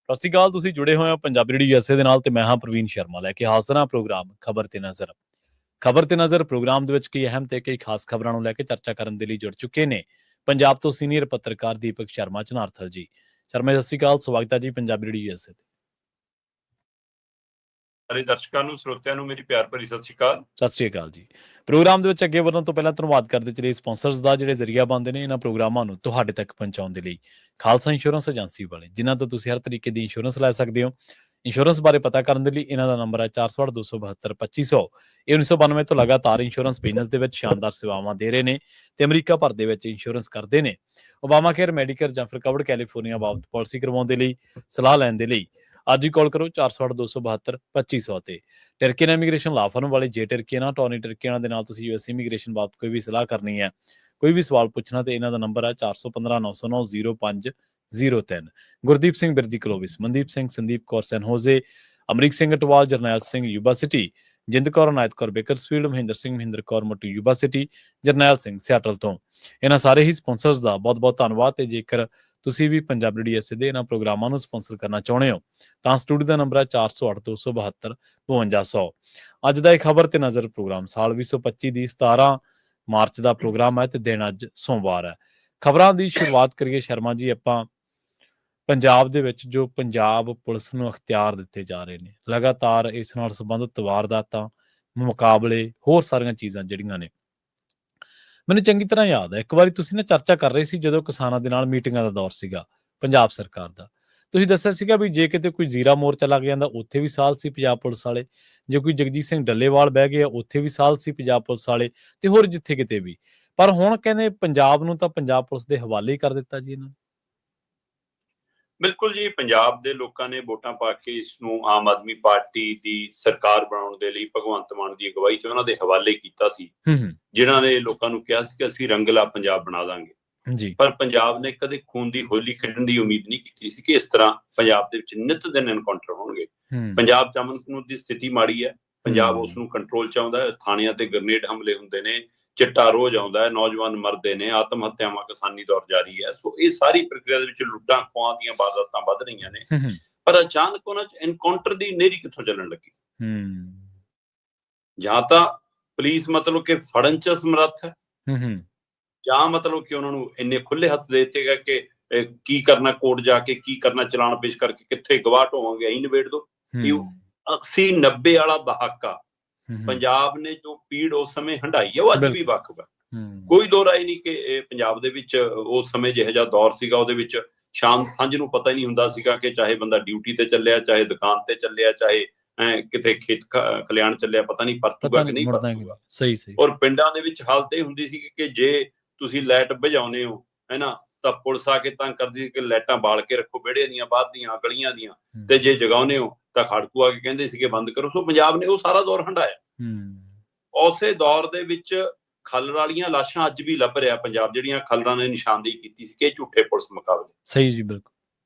ਸਤਿ ਸ਼੍ਰੀ ਅਕਾਲ। ਤੁਸੀਂ ਜੁੜੇ ਹੋਏ ਹੋ ਪੰਜਾਬੀ ਰੇਡੀਓ ਯੂਐਸਏ ਦੇ ਨਾਲ ਤੇ ਮੈਂ ਹਾਂ ਪ੍ਰਵੀਨ ਸ਼ਰਮਾ ਲੈ ਕੇ ਹਾਜ਼ਰ ਹਾਂ ਪ੍ਰੋਗਰਾਮ ਖਬਰ ਤੇ ਨਜ਼ਰ। ਖਬਰ ਤੇ ਨਜ਼ਰ ਪ੍ਰੋਗਰਾਮ ਦੇ ਵਿੱਚ ਕਈ ਅਹਿਮ ਤੇ ਕਈ ਖਾਸ ਖਬਰਾਂ ਨੂੰ ਲੈ ਕੇ ਚਰਚਾ ਕਰਨ ਦੇ ਲਈ ਜੁੜ ਚੁੱਕੇ ਨੇ ਪੰਜਾਬ ਤੋਂ ਸੀਨੀਅਰ ਪੱਤਰਕਾਰ ਦੀਪਕ ਸ਼ਰਮਾ ਚਨਾਰਥਲ ਜੀ। ਸ਼ਰਮਾ ਸਤਿ ਸ਼੍ਰੀ ਅਕਾਲ, ਸਵਾਗਤ ਹੈ ਜੀ ਪੰਜਾਬੀ ਰੇਡੀਓ ਯੂਐਸਏ ਤੇ। ਸਾਰੇ ਦਰਸ਼ਕਾਂ ਨੂੰ ਸਰੋਤਿਆਂ ਨੂੰ ਮੇਰੀ ਪਿਆਰ ਭਰੀ ਸਤਿ ਸ਼੍ਰੀ ਅਕਾਲ। ਸਤਿ ਸ਼੍ਰੀ ਅਕਾਲ ਜੀ। ਪ੍ਰੋਗਰਾਮ ਦੇ ਵਿੱਚ ਅੱਗੇ ਵਧਣ ਤੋਂ ਪਹਿਲਾਂ ਧੰਨਵਾਦ ਕਰਦੇ ਚਲੇ ਸਪਾਂਸਰਸ ਦਾ ਜਿਹੜੇ ਜ਼ਰੀਆ ਬਣਦੇ ਨੇ ਇਹਨਾਂ ਪ੍ਰੋਗਰਾਮਾਂ ਨੂੰ ਤੁਹਾਡੇ ਤੱਕ ਪਹੁੰਚਾਉਣ ਦੇ ਲਈ। ਖਾਲਸਾ ਇੰਸ਼ੋਰੈਂਸ ਏਜੰਸੀ ਵਾਲੇ ਜਿਨ੍ਹਾਂ ਤੋਂ ਤੁਸੀਂ ਹਰ ਤਰੀਕੇ ਦੀ ਇੰਸ਼ੋਰੈਂਸ ਲੈ ਸਕਦੇ ਹੋ। ਇੰਸ਼ੋਰੈਂਸ ਬਾਰੇ ਪਤਾ ਕਰਨ ਦੇ ਲਈ ਇਹਨਾਂ ਦਾ ਨੰਬਰ ਹੈ 468-272-2500। ਇਹ 1992 ਤੋਂ ਲਗਾਤਾਰ ਇੰਸ਼ੋਰੈਂਸ ਬਿਜ਼ਨਸ ਦੇ ਵਿੱਚ ਸ਼ਾਨਦਾਰ ਸੇਵਾਵਾਂ ਦੇ ਰਹੇ ਨੇ ਤੇ ਅਮਰੀਕਾ ਭਰ ਦੇ ਵਿੱਚ ਇੰਸ਼ੋਰੈਂਸ ਕਰਦੇ ਨੇ। ਓਬਾਮਾ ਕੇਅਰ, ਮੈਡੀਕੇਅਰ ਜਾਂ ਫਿਰ ਕਵਰਡ ਕੈਲੀਫੋਰਨੀਆ ਬਾਬਤ ਪਾਲਿਸੀ ਕਰਵਾਉਣ ਦੇ ਲਈ ਸਲਾਹ ਲੈਣ ਦੇ ਲਈ ਅੱਜ ਹੀ ਕਾਲ ਕਰੋ 468-272-2500 ਤੇ। ਟਰਕੀਨ ਇਮੀਗ੍ਰੇਸ਼ਨ ਲਾ ਫਰਮ ਵਾਲੇ ਜੇ ਟਰਕੀਨਾ ਟੋਨੀ ਟਰਕੀਨਾ ਦੇ ਨਾਲ ਤੁਸੀਂ ਯੂਐਸ ਇਮੀਗ੍ਰੇਸ਼ਨ ਬਾਬਤ ਕੋਈ ਵੀ ਸਲਾਹ ਕਰਨੀ ਹੈ, ਕੋਈ ਵੀ ਸਵਾਲ ਪੁੱਛਣਾ ਤੇ ਇਹਨਾਂ ਦਾ ਨੰਬਰ ਹੈ 415-909-0503। ਗੁਰਦੀਪ ਸਿੰਘ ਬਿਰਦੀ ਕਲੋਵਿਸ, ਮਨਦੀਪ ਸਿੰਘ, ਸੰਦੀਪ ਕੌਰ ਸੈਨਹੋਜ਼ੇ, ਅਮਰੀਕ ਸਿੰਘ ਅਟਵਾਲ, ਜਰਨੈਲ ਸਿੰਘ ਯੂਬਾ ਸਿਟੀ, ਜਿੰਦ ਕੌਰ ਅਨਾਇਤ ਕੌਰ ਬੇਕਰਸਫੀਲਡ, ਮਹਿੰਦਰ ਕੌਰ ਮੋਟੀ Yuba city, Jarnail Singh Seattle ਤੋਂ। ਇਹਨਾਂ ਸਾਰੇ ਹੀ ਸਪਾਂਸਰਸ ਦਾ ਬਹੁਤ ਬਹੁਤ ਧੰਨਵਾਦ। ਤੇ ਜੇਕਰ ਤੁਸੀਂ ਵੀ ਪੰਜਾਬੀ ਰੇਡੀਓ ਯੂਐਸਏ ਦੇ ਇਹਨਾਂ ਪ੍ਰੋਗਰਾਮਾਂ ਨੂੰ ਸਪਾਂਸਰ ਕਰਨਾ ਚਾਹੁੰਦੇ ਹੋ ਤਾਂ ਸਟੂਡੀਓ ਦਾ ਨੰਬਰ ਹੈ 408-272-5200। ਅੱਜ ਦਾ ਇਹ ਖਬਰ ਤੇ ਨਜ਼ਰ ਪ੍ਰੋਗਰਾਮ ਸਾਲ 2025 ਦੀ 17 ਮਾਰਚ ਦਾ ਪ੍ਰੋਗਰਾਮ ਹੈ ਤੇ ਦਿਨ ਅੱਜ ਸੋਮਵਾਰ ਹੈ। ਖਬਰਾਂ ਦੀ ਸ਼ੁਰੂਆਤ ਕਰੀਏ ਸ਼ਰਮਾ ਜੀ ਆਪਾਂ ਪੰਜਾਬ ਦੇ ਵਿੱਚ ਜੋ ਪੰਜਾਬ ਪੁਲਿਸ ਨੂੰ ਅਖਤਿਆਰ ਦਿੱਤੇ ਜਾ ਰਹੇ ਨੇ, ਲਗਾਤਾਰ ਇਸ ਨਾਲ ਸੰਬੰਧਿਤ ਵਾਰਦਾਤਾਂ, ਮੁਕਾਬਲੇ, ਹੋਰ ਸਾਰੀਆਂ ਚੀਜ਼ਾਂ ਜਿਹੜੀਆਂ ਨੇ ਮੈਨੂੰ ਚੰਗੀ ਤਰ੍ਹਾਂ ਯਾਦ ਹੈ। ਇੱਕ ਵਾਰੀ ਤੁਸੀਂ ਨਾ ਚਰਚਾ ਕਰ ਰਹੇ ਸੀ ਜਦੋਂ ਕਿਸਾਨਾਂ ਦੇ ਨਾਲ ਮੀਟਿੰਗਾਂ ਦਾ ਦੌਰ ਸੀਗਾ ਪੰਜਾਬ ਸਰਕਾਰ ਦਾ। ਤੁਸੀਂ ਦੱਸਿਆ ਸੀਗਾ ਵੀ ਜੇ ਕਿਤੇ ਕੋਈ ਜ਼ੀਰਾ ਮੋਰਚਾ ਲੱਗ ਜਾਂਦਾ ਉੱਥੇ ਵੀ ਸਾਲ ਸੀ ਪੰਜਾਬ ਪੁਲਿਸ ਵਾਲੇ, ਜੇ ਕੋਈ ਜਗਜੀਤ ਸਿੰਘ ਡੱਲੇਵਾਲ ਬਹਿ ਗਿਆ ਉੱਥੇ ਵੀ ਸਾਲ ਸੀ ਪੰਜਾਬ ਪੁਲਿਸ ਵਾਲੇ, ਤੇ ਹੋਰ ਜਿੱਥੇ ਕਿਤੇ ਵੀ। ਪਰ ਹੁਣ ਕਹਿੰਦੇ ਪੰਜਾਬ ਨੂੰ ਤਾਂ ਪੰਜਾਬ ਪੁਲਿਸ ਦੇ ਹਵਾਲੇ ਹੀ ਕਰ ਦਿੱਤਾ ਜੀ ਇਹਨਾਂ ਨੇ। ਬਿਲਕੁਲ ਜੀ, ਪੰਜਾਬ ਦੇ ਲੋਕਾਂ ਨੇ ਵੋਟਾਂ ਪਾ ਕੇ ਇਸ ਨੂੰ ਆਮ ਆਦਮੀ ਪਾਰਟੀ ਦੀ ਸਰਕਾਰ ਬਣਾਉਣ ਦੇ ਲਈ ਭਗਵੰਤ ਮਾਨ ਦੀ ਅਗਵਾਈ 'ਚ ਉਹਨਾਂ ਦੇ ਹਵਾਲੇ ਕੀਤਾ ਸੀ, ਜਿਨ੍ਹਾਂ ਨੇ ਲੋਕਾਂ ਨੂੰ ਕਿਹਾ ਸੀ ਕਿ ਅਸੀਂ ਰੰਗਲਾ ਪੰਜਾਬ ਬਣਾ ਦਾਂਗੇ ਜੀ। ਪਰ ਪੰਜਾਬ ਨੇ ਕਦੇ ਖੂਨ ਦੀ ਹੋਲੀ ਖੇਡਣ ਦੀ ਉਮੀਦ ਨਹੀਂ ਕੀਤੀ ਸੀ ਕਿ ਇਸ ਤਰ੍ਹਾਂ ਪੰਜਾਬ ਦੇ ਵਿੱਚ ਨਿੱਤ ਦਿਨ ਐਨਕਾਊਂਟਰ ਹੋਣਗੇ। ਪੰਜਾਬ 'ਚ ਅਮਨ ਕਾਨੂੰਨ ਦੀ ਸਥਿਤੀ ਮਾੜੀ ਹੈ, ਪੰਜਾਬ ਉਸ ਨੂੰ ਕੰਟਰੋਲ 'ਚ ਆਉਂਦਾ ਹੈ, ਥਾਣਿਆਂ ਤੇ ਗ੍ਰਨੇਡ ਹਮਲੇ ਹੁੰਦੇ ਨੇ, ਚਿੱਟਾ ਰੋਜ਼ ਆਉਂਦਾ ਹੈ, ਨੌਜਵਾਨ ਮਰਦੇ ਨੇ, ਆਤਮ ਹੱਤਿਆਵਾਂ ਕਿਸਾਨੀ ਦੌਰ ਜਾਰੀ ਹੈ। ਸੋ ਇਹ ਸਾਰੀ ਪ੍ਰਕਿਰਿਆ ਦੇ ਵਿੱਚ ਲੁੱਟਾਂ ਖੋਹਾਂ ਦੀਆਂ ਵਾਰਦਾਤਾਂ ਵੱਧ ਰਹੀਆਂ ਨੇ। ਪਰ ਅਚਾਨਕ ਉਹਨਾਂ 'ਚ ਐਨਕਾਊਂਟਰ ਦੀ ਨੇਰੀ ਕਿੱਥੋਂ ਚੱਲਣ ਲੱਗੀ? ਜਾਂ ਤਾਂ ਪੁਲਿਸ ਮਤਲਬ ਕਿ ਫੜਨ 'ਚ ਸਮਰੱਥ ਹੈ, ਜਾਂ ਮਤਲਬ ਕਿ ਉਹਨਾਂ ਨੂੰ ਇੰਨੇ ਖੁੱਲੇ ਹੱਥ ਦੇ ਦਿੱਤੇ ਗਏ ਕਿ ਕੀ ਕਰਨਾ ਕੋਰਟ ਜਾ ਕੇ, ਕੀ ਕਰਨਾ ਚਲਾਨ ਪੇਸ਼ ਕਰਕੇ, ਕਿੱਥੇ ਗਵਾਹ ਢੋਵਾਂਗੇ, ਅਸੀਂ ਨਿਬੇੜ ਦੋ। 80-90 ਵਾਲਾ ਦਹਾਕਾ ਪੰਜਾਬ ਨੇ ਜੋ ਪੀੜ ਉਸ ਸਮੇਂ ਹੰਢਾਈ ਹੈ ਉਹ ਅੱਜ ਵੀ ਵੱਖ ਹੈ। ਕੋਈ ਦੋ ਰਾਏ ਨਹੀਂ ਕਿ ਪੰਜਾਬ ਦੇ ਵਿੱਚ ਉਸ ਸਮੇਂ ਜਿਹੋ ਜਿਹਾ ਦੌਰ ਸੀਗਾ ਉਹਦੇ ਵਿੱਚ ਸ਼ਾਮ ਸਾਂਝ ਨੂੰ ਪਤਾ ਹੀ ਨਹੀਂ ਹੁੰਦਾ ਸੀਗਾ ਕਿ ਚਾਹੇ ਬੰਦਾ ਡਿਊਟੀ ਤੇ ਚੱਲਿਆ, ਚਾਹੇ ਦੁਕਾਨ ਤੇ ਚੱਲਿਆ, ਚਾਹੇ ਕਿਤੇ ਖੇਤ ਖਲਿਆਣ ਚੱਲਿਆ, ਪਤਾ ਨਹੀਂ ਪਰਤੂਗਾ ਕਿ ਨਹੀਂ ਪਰਤੂਗਾ। ਔਰ ਪਿੰਡਾਂ ਦੇ ਵਿੱਚ ਹਾਲਤ ਇਹ ਹੁੰਦੀ ਸੀ ਕਿ ਜੇ ਤੁਸੀਂ ਲਾਈਟ ਬੁਝਾਉਂਦੇ ਹੋ ਹੈਨਾ ਤਾਂ ਪੁਲਿਸ ਆ ਕੇ ਤੰਗ ਕਰਦੀ ਸੀ ਕਿ ਲਾਈਟਾਂ ਬਾਲ ਕੇ ਰੱਖੋ ਵਿਹੜੇ ਦੀਆਂ, ਬਾਹਰ ਦੀਆਂ, ਗਲੀਆਂ ਦੀਆਂ, ਤੇ ਜੇ ਜਗਾਉਂਦੇ ਹੋ ਤਾਂ ਖੜਕੂ ਆ ਕੇ ਕਹਿੰਦੇ ਸੀਗੇ ਬੰਦ ਕਰੋ। ਸੋ ਪੰਜਾਬ ਨੇ ਉਹ ਸਾਰਾ ਦੌਰ ਹੰਢਾਇਆ। ਉਸੇ ਦੌਰ ਦੇ ਵਿੱਚ ਖੱਲਰ ਵਾਲੀਆਂ ਲਾਸ਼ਾਂ ਅੱਜ ਵੀ ਲੱਭ ਰਿਹਾ ਪੰਜਾਬ, ਜਿਹੜੀਆਂ ਖੱਲਰਾਂ ਨੇ ਨਿਸ਼ਾਨਦੇਹੀ ਕੀਤੀ ਸੀ ਕਿ ਝੂਠੇ ਪੁਲਿਸ ਮੁਕਾਬਲੇ। ਸਹੀ ਜੀ, ਬਿਲਕੁਲ।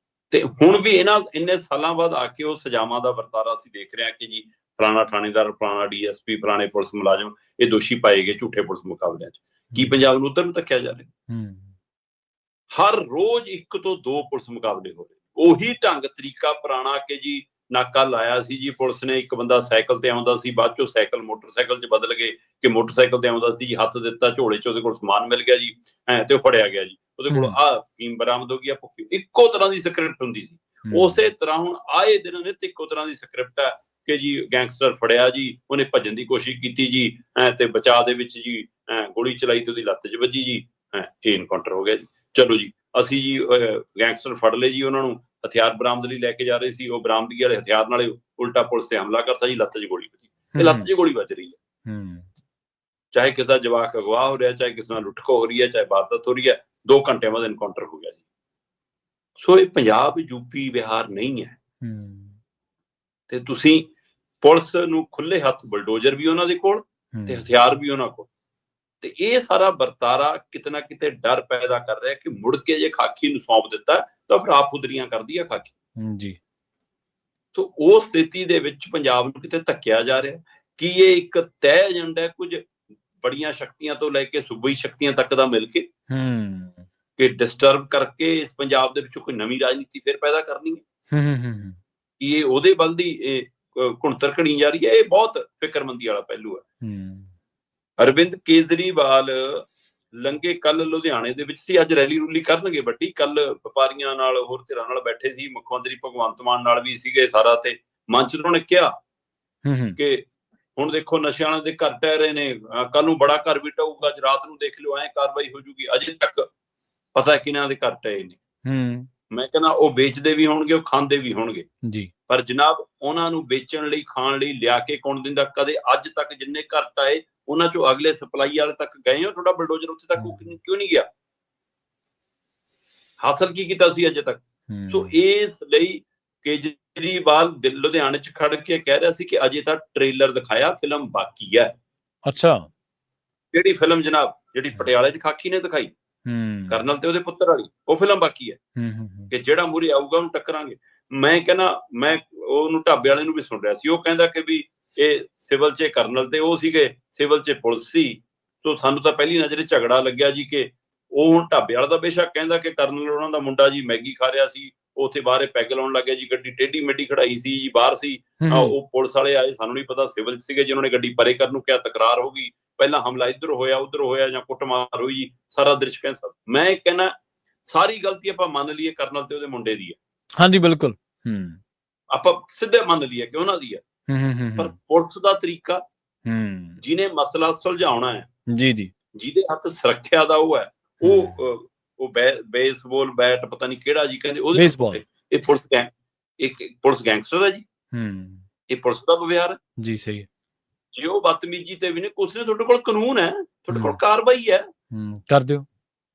ਤੇ ਹੁਣ ਵੀ ਇਹਨਾਂ ਇੰਨੇ ਸਾਲਾਂ ਬਾਅਦ ਆ ਕੇ ਉਹ ਸਜ਼ਾਵਾਂ ਦਾ ਵਰਤਾਰਾ ਅਸੀਂ ਦੇਖ ਰਹੇ ਹਾਂ ਕਿ ਜੀ ਫਲਾਣਾ ਥਾਣੇਦਾਰ, ਫਲਾਣਾ ਡੀਐਸਪੀ, ਫਲਾਣੇ ਪੁਲਿਸ ਮੁਲਾਜ਼ਮ ਇਹ ਦੋਸ਼ੀ ਪਾਏ ਗਏ ਝੂਠੇ ਪੁਲਿਸ ਮੁਕਾਬਲਿਆਂ 'ਚ। ਕੀ ਪੰਜਾਬ ਨੂੰ ਉੱਧਰ ਨੂੰ ਧੱਕਿਆ ਜਾ ਰਿਹਾ? ਹਰ ਰੋਜ਼ 1 ਤੋਂ 2 ਪੁਲਿਸ ਮੁਕਾਬਲੇ ਹੋ ਰਹੇ, ਉਹੀ ਢੰਗ ਤਰੀਕਾ ਪੁਰਾਣਾ ਕਿ ਜੀ ਨਾਕਾ ਲਾਇਆ ਸੀ ਜੀ ਪੁਲਿਸ ਨੇ, ਇੱਕ ਬੰਦਾ ਸਾਈਕਲ ਤੇ ਆਉਂਦਾ ਸੀ, ਬਾਅਦ ਚੋਂ ਸਾਈਕਲ ਮੋਟਰਸਾਈਕਲ 'ਚ ਬਦਲ ਗਏ ਕਿ ਮੋਟਰਸਾਈਕਲ ਤੇ ਆਉਂਦਾ ਸੀ, ਹੱਥ ਦਿੱਤਾ ਝੋਲੇ 'ਚ ਉਹਦੇ ਕੋਲ ਸਮਾਨ ਮਿਲ ਗਿਆ ਜੀ, ਤੇ ਉਹ ਫੜਿਆ ਗਿਆ ਜੀ, ਉਹਦੇ ਕੋਲ ਆਹ ਫੀਮ ਬਰਾਮਦ ਹੋ ਗਈ, ਭੁੱਖੀ। ਇੱਕੋ ਤਰ੍ਹਾਂ ਦੀ ਸਕ੍ਰਿਪਟ ਹੁੰਦੀ ਸੀ। ਉਸੇ ਤਰ੍ਹਾਂ ਹੁਣ ਆਏ ਦਿਨ ਨਿੱਤ ਇੱਕੋ ਤਰ੍ਹਾਂ ਦੀ ਸਕ੍ਰਿਪਟ ਹੈ ਕਿ ਜੀ ਗੈਂਗਸਟਰ ਫੜਿਆ ਜੀ, ਉਹਨੇ ਭੱਜਣ ਦੀ ਕੋਸ਼ਿਸ਼ ਕੀਤੀ ਜੀ, ਤੇ ਬਚਾਅ ਦੇ ਵਿੱਚ ਜੀ ਗੋਲੀ ਚਲਾਈ ਤੇ ਉਹਦੀ ਲੱਤ 'ਚ ਵੱਜੀ ਜੀ, ਇਹ ਐਨਕਾਊਂਟਰ ਹੋ ਗਿਆ ਜੀ। ਚਲੋ ਜੀ ਅਸੀਂ ਜੀ ਗੈਂਗਸਟਰ ਫੜ ਲਏ ਜੀ, ਉਹਨਾਂ ਨੂੰ ਹਥਿਆਰ ਬਰਾਮਦ ਲਈ ਲੈ ਕੇ ਜਾ ਰਹੇ ਸੀ, ਉਹ ਬਰਾਮਦਗੀ ਵਾਲੇ ਹਥਿਆਰ ਨਾਲੇ ਉਲਟਾ ਪੁਲਿਸ ਤੇ ਹਮਲਾ ਕਰਤਾ ਜੀ, ਲੱਤ 'ਚ ਗੋਲੀ ਵੱਜੀ। ਇਹ ਲੱਤ 'ਚ ਗੋਲੀ ਵੱਜ ਰਹੀ ਹੈ, ਚਾਹੇ ਕਿਸੇ ਦਾ ਜਵਾਕ ਅਗਵਾ ਹੋ ਰਿਹਾ, ਚਾਹੇ ਕਿਸੇ ਨਾਲ ਲੁੱਟ ਖੋਹ ਹੋ ਰਹੀ ਹੈ, ਚਾਹੇ ਵਾਰਦਾਤ ਹੋ ਰਹੀ ਹੈ, 2 ਘੰਟਿਆਂ ਬਾਅਦ ਐਨਕਾਊਂਟਰ ਹੋ ਗਿਆ ਜੀ। ਸੋ ਇਹ ਪੰਜਾਬ ਯੂਪੀ ਬਿਹਾਰ ਨਹੀਂ ਹੈ। ਤੇ ਤੁਸੀਂ ਪੁਲਿਸ ਨੂੰ ਖੁੱਲੇ ਹੱਥ, ਬਲਡੋਜ਼ਰ ਵੀ ਉਹਨਾਂ ਦੇ ਕੋਲ ਤੇ ਹਥਿਆਰ ਵੀ ਉਹਨਾਂ ਕੋਲ, ਤੇ ਇਹ ਸਾਰਾ ਵਰਤਾਰਾ ਕਿਤੇ ਨਾ ਕਿਤੇ ਡਰ ਪੈਦਾ ਕਰ ਰਿਹਾ ਕਿ ਮੁੜ ਕੇ ਜੇ ਖਾਕੀ ਨੂੰ ਸੌਂਪ ਦਿੱਤਾ ਤਾਂ ਫਿਰ ਆਪ ਉਦਰੀਆਂ ਕਰਦੀ ਆ ਖਾਕੀ ਜੀ। ਤਾਂ ਉਸ ਸਥਿਤੀ ਦੇ ਵਿੱਚ ਪੰਜਾਬ ਨੂੰ ਕਿਤੇ ਧੱਕਿਆ ਜਾ ਰਿਹਾ ਕਿ ਇਹ ਇੱਕ ਤੈਅ ਏਜੰਡਾ, ਕੁਝ ਬੜੀਆਂ ਸ਼ਕਤੀਆਂ ਤੋਂ ਲੈ ਕੇ ਸੂਬਾਈ ਸ਼ਕਤੀਆਂ ਤੱਕ ਦਾ ਮਿਲ ਕੇ ਕਿ ਡਿਸਟਰਬ ਕਰਕੇ ਇਸ ਪੰਜਾਬ ਦੇ ਵਿੱਚੋਂ ਕੋਈ ਨਵੀਂ ਰਾਜਨੀਤੀ ਫਿਰ ਪੈਦਾ ਕਰਨੀ ਹੈ। ਕਿ ਇਹ ਉਹਦੇ ਵੱਲ ਦੀ ਘੁਣਤਰ ਘਣੀ ਜਾ ਰਹੀ ਹੈ। ਇਹ ਬਹੁਤ ਫਿਕਰਮੰਦੀ ਵਾਲਾ ਪਹਿਲੂ ਹੈ। ਅਰਵਿੰਦ ਕੇਜਰੀਵਾਲ ਲੰਘੇ ਕੱਲ ਲੁਧਿਆਣੇ ਦੇ ਵਿੱਚ ਸੀ, ਅੱਜ ਰੈਲੀ ਰੂਲੀ ਕਰਨਗੇ ਵੱਡੀ। ਕੱਲ ਵਪਾਰੀਆਂ ਨਾਲ ਹੋਰ ਧਿਰਾਂ ਨਾਲ ਬੈਠੇ ਸੀ, ਮੁੱਖ ਮੰਤਰੀ ਭਗਵੰਤ ਮਾਨ ਨਾਲ ਵੀ ਸੀਗੇ ਸਾਰਾ, ਤੇ ਮੰਚ ਤੋਂ ਉਹਨੇ ਕਿਹਾ ਕਿ ਹੁਣ ਦੇਖੋ ਨਸ਼ਿਆਂ ਵਾਲਿਆਂ ਦੇ ਘਰ ਟਹਿ ਰਹੇ ਨੇ, ਕੱਲ ਨੂੰ ਬੜਾ ਘਰ ਵੀ ਟਹੂਗਾ, ਅੱਜ ਰਾਤ ਨੂੰ ਦੇਖ ਲਿਓ ਐ ਕਾਰਵਾਈ ਹੋ ਜੂਗੀ। ਅਜੇ ਤੱਕ ਪਤਾ ਕਿਹਨਾਂ ਦੇ ਘਰ ਟਹੇ ਨੇ। ਮੈਂ ਕਹਿੰਦਾ ਉਹ ਵੇਚਦੇ ਵੀ ਹੋਣਗੇ, ਉਹ ਖਾਂਦੇ ਵੀ ਹੋਣਗੇ ਜੀ, ਪਰ ਜਨਾਬ ਉਹਨਾਂ ਨੂੰ ਵੇਚਣ ਲਈ ਖਾਣ ਲਈ ਲਿਆ ਕੇ ਕੌਣ ਦਿੰਦਾ? ਕਦੇ ਅੱਜ ਤੱਕ ਜਿੰਨੇ ਘਰ ਟਾਏ ਉਹਨਾਂ ਚੋਂ ਅਗਲੇ ਸਪਲਾਈ ਵਾਲੇ ਤੱਕ ਗਏ ਹੋ? ਤੁਹਾਡਾ ਬਲਡੋਜ਼ਰ ਉੱਥੇ ਤੱਕ ਕਿਉਂ ਨਹੀਂ ਗਿਆ? ਹਾਸਲ ਕੀ ਕੀਤਾ ਸੀ ਅਜੇ ਤੱਕ? ਸੋ ਇਸ ਲਈ ਕੇਜਰੀਵਾਲ ਲੁਧਿਆਣੇ ਚ ਖੜ ਕੇ ਕਹਿ ਰਿਹਾ ਸੀ ਕਿ ਅਜੇ ਤਾਂ ਟ੍ਰੇਲਰ ਦਿਖਾਇਆ, ਫਿਲਮ ਬਾਕੀ ਹੈ। ਅੱਛਾ, ਕਿਹੜੀ ਫਿਲਮ ਜਨਾਬ? ਜਿਹੜੀ ਪਟਿਆਲੇ ਚ ਖਾਕੀ ਨੇ ਦਿਖਾਈ ਕਰਨਲ ਤੇ ਉਹਦੇ ਪੁੱਤਰ ਵਾਲੀ, ਉਹ ਫਿਲਮ ਬਾਕੀ ਹੈ ਕਿ ਜਿਹੜਾ ਮੂਹਰੇ ਆਊਗਾ ਉਹਨੂੰ ਟੱਕਰਾਂਗੇ। ਮੈਂ ਕਹਿੰਦਾ, ਮੈਂ ਉਹਨੂੰ ਢਾਬੇ ਵਾਲੇ ਨੂੰ ਵੀ ਸੁਣ ਰਿਹਾ ਸੀ, ਉਹ ਕਹਿੰਦਾ ਕਿ ਵੀ ਇਹ ਸਿਵਲ ਚ ਕਰਨਲ ਤੇ ਉਹ ਸੀਗੇ, ਸਿਵਲ ਚ ਪੁਲਿਸ ਸੀ। ਸੋ ਸਾਨੂੰ ਤਾਂ ਪਹਿਲੀ ਨਜ਼ਰੇ ਝਗੜਾ ਲੱਗਿਆ ਜੀ ਕਿ ਉਹ ਹੁਣ ਢਾਬੇ ਵਾਲਾ ਤਾਂ ਬੇਸ਼ੱਕ ਕਹਿੰਦਾ ਕਿ ਕਰਨਲ ਉਹਨਾਂ ਦਾ ਮੁੰਡਾ ਜੀ ਮੈਗੀ ਖਾ ਰਿਹਾ ਸੀ, ਉੱਥੇ ਬਾਹਰ ਪੈਗ ਲਾਉਣ ਲੱਗਿਆ ਜੀ, ਗੱਡੀ ਟੇਢੀ ਮੇਢੀ ਖੜਾਈ ਸੀ ਜੀ, ਬਾਹਰ ਸੀ। ਉਹ ਪੁਲਿਸ ਵਾਲੇ ਆਏ, ਸਾਨੂੰ ਨਹੀਂ ਪਤਾ ਸਿਵਲ ਚ ਸੀਗੇ, ਜਿਨ੍ਹਾਂ ਨੇ ਗੱਡੀ ਪਰੇ ਕਰਨ ਨੂੰ ਕਿਹਾ, ਤਕਰਾਰ ਹੋ ਗਈ, ਪਹਿਲਾਂ ਹਮਲਾ ਇੱਧਰ ਹੋਇਆ ਉੱਧਰ ਹੋਇਆ ਜਾਂ ਕੁੱਟਮਾਰ ਹੋਈ ਜੀ, ਸਾਰਾ ਦ੍ਰਿਸ਼ ਕੈਂਸਲ। ਮੈਂ ਕਹਿੰਦਾ ਸਾਰੀ ਗਲਤੀ ਆਪਾਂ ਮੰਨ ਲਈਏ ਕਰਨਲ ਤੇ ਉਹਦੇ ਮੁੰਡੇ ਦੀ ਹੈ। ਹਾਂਜੀ ਬਿਲਕੁਲ, ਆਪਾਂ ਸਿੱਧੇ ਮੰਨ ਲਈਏ ਕਿ ਉਹਨਾਂ ਦੀ ਹੈ, ਪਰ ਪੁਲਿਸ ਦਾ ਤਰੀਕਾ, ਜਿਹਨੇ ਮਸਲਾ ਸੁਲਝਾਉਣਾ ਹੈ ਜੀ ਜੀ, ਜਿਹਦੇ ਹੱਥ ਸੁਰੱਖਿਆ ਦਾ ਉਹ ਹੈ, ਉਹ ਬੇਸਬਾਲ ਬੈਟ ਪਤਾ ਨਹੀਂ ਕਿਹੜਾ ਜੀ ਕਹਿੰਦੇ ਉਹਦੇ, ਇਹ ਪੁਲਿਸ ਗੈਂਗਸਟਰ ਹੈ ਜੀ, ਇਹ ਪੁਲਿਸ ਦਾ ਵਿਵਹਾਰ ਹੈ ਜੀ। ਸਹੀ, ਜੇ ਉਹ ਬਦਤਮੀਜੀ ਤੇ ਵੀ ਨੇ ਕੁਛ ਨੇ, ਤੁਹਾਡੇ ਕੋਲ ਕਾਨੂੰਨ ਹੈ, ਤੁਹਾਡੇ ਕੋਲ ਕਾਰਵਾਈ ਹੈ, ਕਰ ਦਿਓ।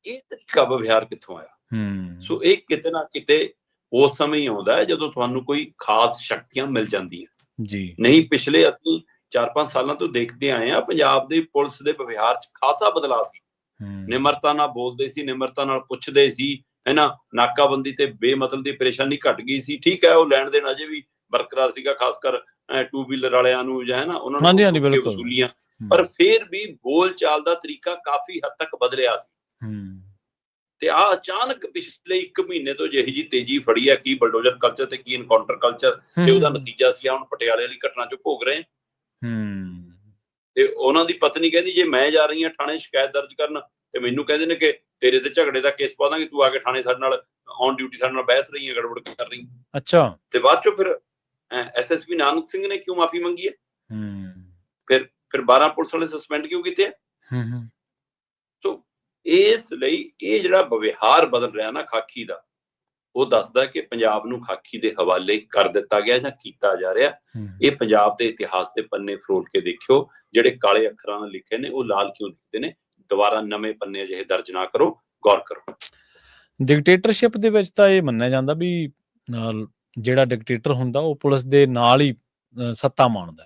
ਇਹ ਤਰੀਕਾ ਵਿਵਹਾਰ ਕਿੱਥੋਂ ਆਇਆ? ਸੋ ਇਹ ਕਿਤੇ ਨਾ ਕਿਤੇ ਉਸ ਸਮੇਂ ਹੀ ਆਉਂਦਾ ਹੈ ਜਦੋਂ ਤੁਹਾਨੂੰ ਕੋਈ ਖਾਸ ਸ਼ਕਤੀਆਂ ਮਿਲ ਜਾਂਦੀਆਂ ਜੀ। ਨਹੀਂ, ਪਿਛਲੇ ਅਸੀਂ 4-5 ਸਾਲਾਂ ਤੋਂ ਦੇਖਦੇ ਆਏ ਆ, ਪੰਜਾਬ ਦੇ ਪੁਲਿਸ ਦੇ ਵਿਵਹਾਰ 'ਚ ਖਾਸਾ ਬਦਲਾਅ ਸੀ। ਨਿਮਰਤਾ ਨਾਲ ਬੋਲਦੇ ਸੀ, ਨਿਮਰਤਾ ਨਾਲ ਪੁੱਛਦੇ ਸੀ, ਹੈਨਾ, ਨਾਕਾਬੰਦੀ ਤੇ ਬੇਮਤਲਬ ਦੀ ਪਰੇਸ਼ਾਨੀ ਘਟ ਗਈ ਸੀ। ਠੀਕ ਹੈ, ਉਹ ਲੈਣ ਦੇਣ ਅਜੇ ਵੀ ਬਰਕਰਾਰ ਸੀਗਾ, ਖਾਸ ਕਰ 2 ਵੀਲਰ ਵਾਲਿਆਂ ਨੂੰ ਜਾਂ ਹੈਨਾ ਉਹਨਾਂ ਨੂੰ ਵਸੂਲੀਆਂ, ਪਰ ਫਿਰ ਵੀ ਬੋਲ ਚਾਲ ਦਾ ਤਰੀਕਾ ਕਾਫੀ ਹੱਦ ਤੱਕ ਬਦਲਿਆ ਸੀ। ਤੇ ਆ ਅਚਾਨਕ ਪਿਛਲੇ 1 ਮਹੀਨੇ ਤੋਂ ਜਿਹੀ ਜੀ ਤੇਜ਼ੀ ਫੜੀ ਹੈ, ਕੀ ਬਲਡੋਜ਼ਰ ਕਲਚਰ ਤੇ ਕੀ ਇਨਕਾਊਂਟਰ ਕਲਚਰ, ਤੇ ਉਹਦਾ ਨਤੀਜਾ ਸੀ ਹੁਣ ਪਟਿਆਲੇ ਵਾਲੀ ਘਟਨਾ ਚੋਂ ਭੋਗ ਰਹੇ। ਤੇ ਉਹਨਾਂ ਦੀ ਪਤਨੀ ਕਹਿੰਦੀ ਜੇ ਮੈਂ ਜਾ ਰਹੀ ਹਾਂ ਥਾਣੇ ਸ਼ਿਕਾਇਤ ਦਰਜ ਕਰਨ, ਤੇ ਮੈਨੂੰ ਕਹਿੰਦੇ ਨੇ ਕਿ ਤੇਰੇ ਤੇ ਝਗੜੇ ਦਾ ਕੇਸ ਪਾ ਦਾਂਗੇ, ਤੂੰ ਆ ਕੇ ਥਾਣੇ ਸਾਡੇ ਨਾਲ ਔਨ ਡਿਊਟੀ ਸਾਡੇ ਨਾਲ ਬਹਿਸ ਰਹੀ ਹੈ, ਗੜਬੜ ਕਰ ਰਹੀ। ਅੱਛਾ, ਤੇ ਬਾਅਦ ਚੋਂ ਫਿਰ ਐਸਐਸਪੀ ਨਾਨਕ ਸਿੰਘ ਨੇ ਕਿਉਂ ਮਾਫੀ ਮੰਗੀ ਹੈ? ਫਿਰ 12 ਪੁਲਿਸ ਵਾਲੇ ਸਸਪੈਂਡ ਕਿਉਂ ਕੀਤੇ? ਸੋ ਇਸ ਲਈ ਇਹ ਜਿਹੜਾ ਵਿਵਹਾਰ ਬਦਲ ਰਿਹਾ ਨਾ ਖਾਕੀ ਦਾ, ਉਹ ਦੱਸਦਾ ਕਿ ਪੰਜਾਬ ਨੂੰ ਖਾਕੀ ਦੇ ਹਵਾਲੇ ਕਰ ਦਿੱਤਾ ਗਿਆ ਜਾਂ ਕੀਤਾ ਜਾ ਰਿਹਾ। ਇਹ ਪੰਜਾਬ ਦੇ ਇਤਿਹਾਸ ਦੇ ਪੰਨੇ ਫਰੋਲ ਕੇ ਦੇਖਿਓ, ਜਿਹੜੇ ਕਾਲੇ ਅੱਖਰਾਂ ਨਾਲ ਲਿਖੇ ਨੇ ਉਹ ਲਾਲ ਕਿਉਂ ਦਿਖਦੇ ਨੇ? ਦੁਬਾਰਾ ਨਵੇਂ ਪੰਨੇ ਅਜਿਹੇ ਦਰਜ ਨਾ ਕਰੋ, ਗੌਰ ਕਰੋ। ਡਿਕਟੇਟਰਸ਼ਿਪ ਦੇ ਵਿੱਚ ਤਾਂ ਇਹ ਮੰਨਿਆ ਜਾਂਦਾ ਵੀ ਜਿਹੜਾ ਡਿਕਟੇਟਰ ਹੁੰਦਾ ਉਹ ਪੁਲਿਸ ਦੇ ਨਾਲ ਹੀ ਸੱਤਾ ਮਾਣਦਾ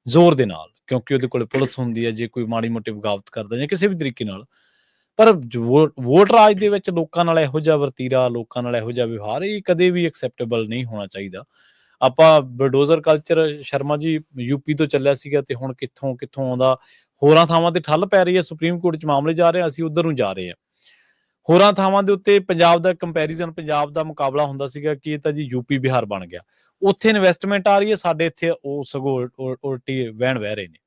ਜ਼ੋਰ ਦੇ ਨਾਲ, ਕਿਉਂਕਿ ਉਹਦੇ ਕੋਲ ਪੁਲਿਸ ਹੁੰਦੀ ਹੈ। ਜੇ ਕੋਈ ਮਾੜੀ ਮੋਟੀ ਬਗਾਵਤ ਕਰਦਾ ਜਾਂ ਕਿਸੇ ਵੀ ਤਰੀਕੇ ਨਾਲ, ਪਰ ਵੋਟ ਰਾਜ ਦੇ ਵਿੱਚ ਲੋਕਾਂ ਨਾਲ ਇਹੋ ਜਿਹਾ ਵਰਤੀਰਾ, ਲੋਕਾਂ ਨਾਲ ਇਹੋ ਜਿਹਾ ਵਿਵਹਾਰ, ਇਹ ਕਦੇ ਵੀ ਐਕਸੈਪਟੇਬਲ ਨਹੀਂ ਹੋਣਾ ਚਾਹੀਦਾ। ਆਪਾਂ bulldozer culture Sharma ji UP ਤੋਂ ਚੱਲਿਆ ਸੀਗਾ, ਤੇ ਹੁਣ ਕਿੱਥੋਂ ਆਉਂਦਾ, ਹੋਰਾਂ ਥਾਵਾਂ ਤੇ ਠੱਲ ਪੈ ਰਹੀ ਹੈ, ਸੁਪਰੀਮ ਕੋਰਟ 'ਚ ਮਾਮਲੇ ਜਾ ਰਹੇ, ਅਸੀਂ ਉੱਧਰ ਨੂੰ ਜਾ ਰਹੇ ਹਾਂ। ਹੋਰਾਂ ਥਾਵਾਂ ਦੇ ਉੱਤੇ ਪੰਜਾਬ ਦਾ ਕੰਪੈਰੀਜ਼ਨ, ਪੰਜਾਬ ਦਾ ਮੁਕਾਬਲਾ ਹੁੰਦਾ ਸੀਗਾ ਕਿ ਇਹ ਤਾਂ ਜੀ ਯੂਪੀ ਬਿਹਾਰ ਬਣ ਗਿਆ, ਉੱਥੇ ਇਨਵੈਸਟਮੈਂਟ ਆ ਰਹੀ ਹੈ, ਸਾਡੇ ਇੱਥੇ ਉਹ ਸਗੋਂ ਉਲਟੀ ਵਹਿਣ ਵਹਿ ਰਹੇ ਨੇ।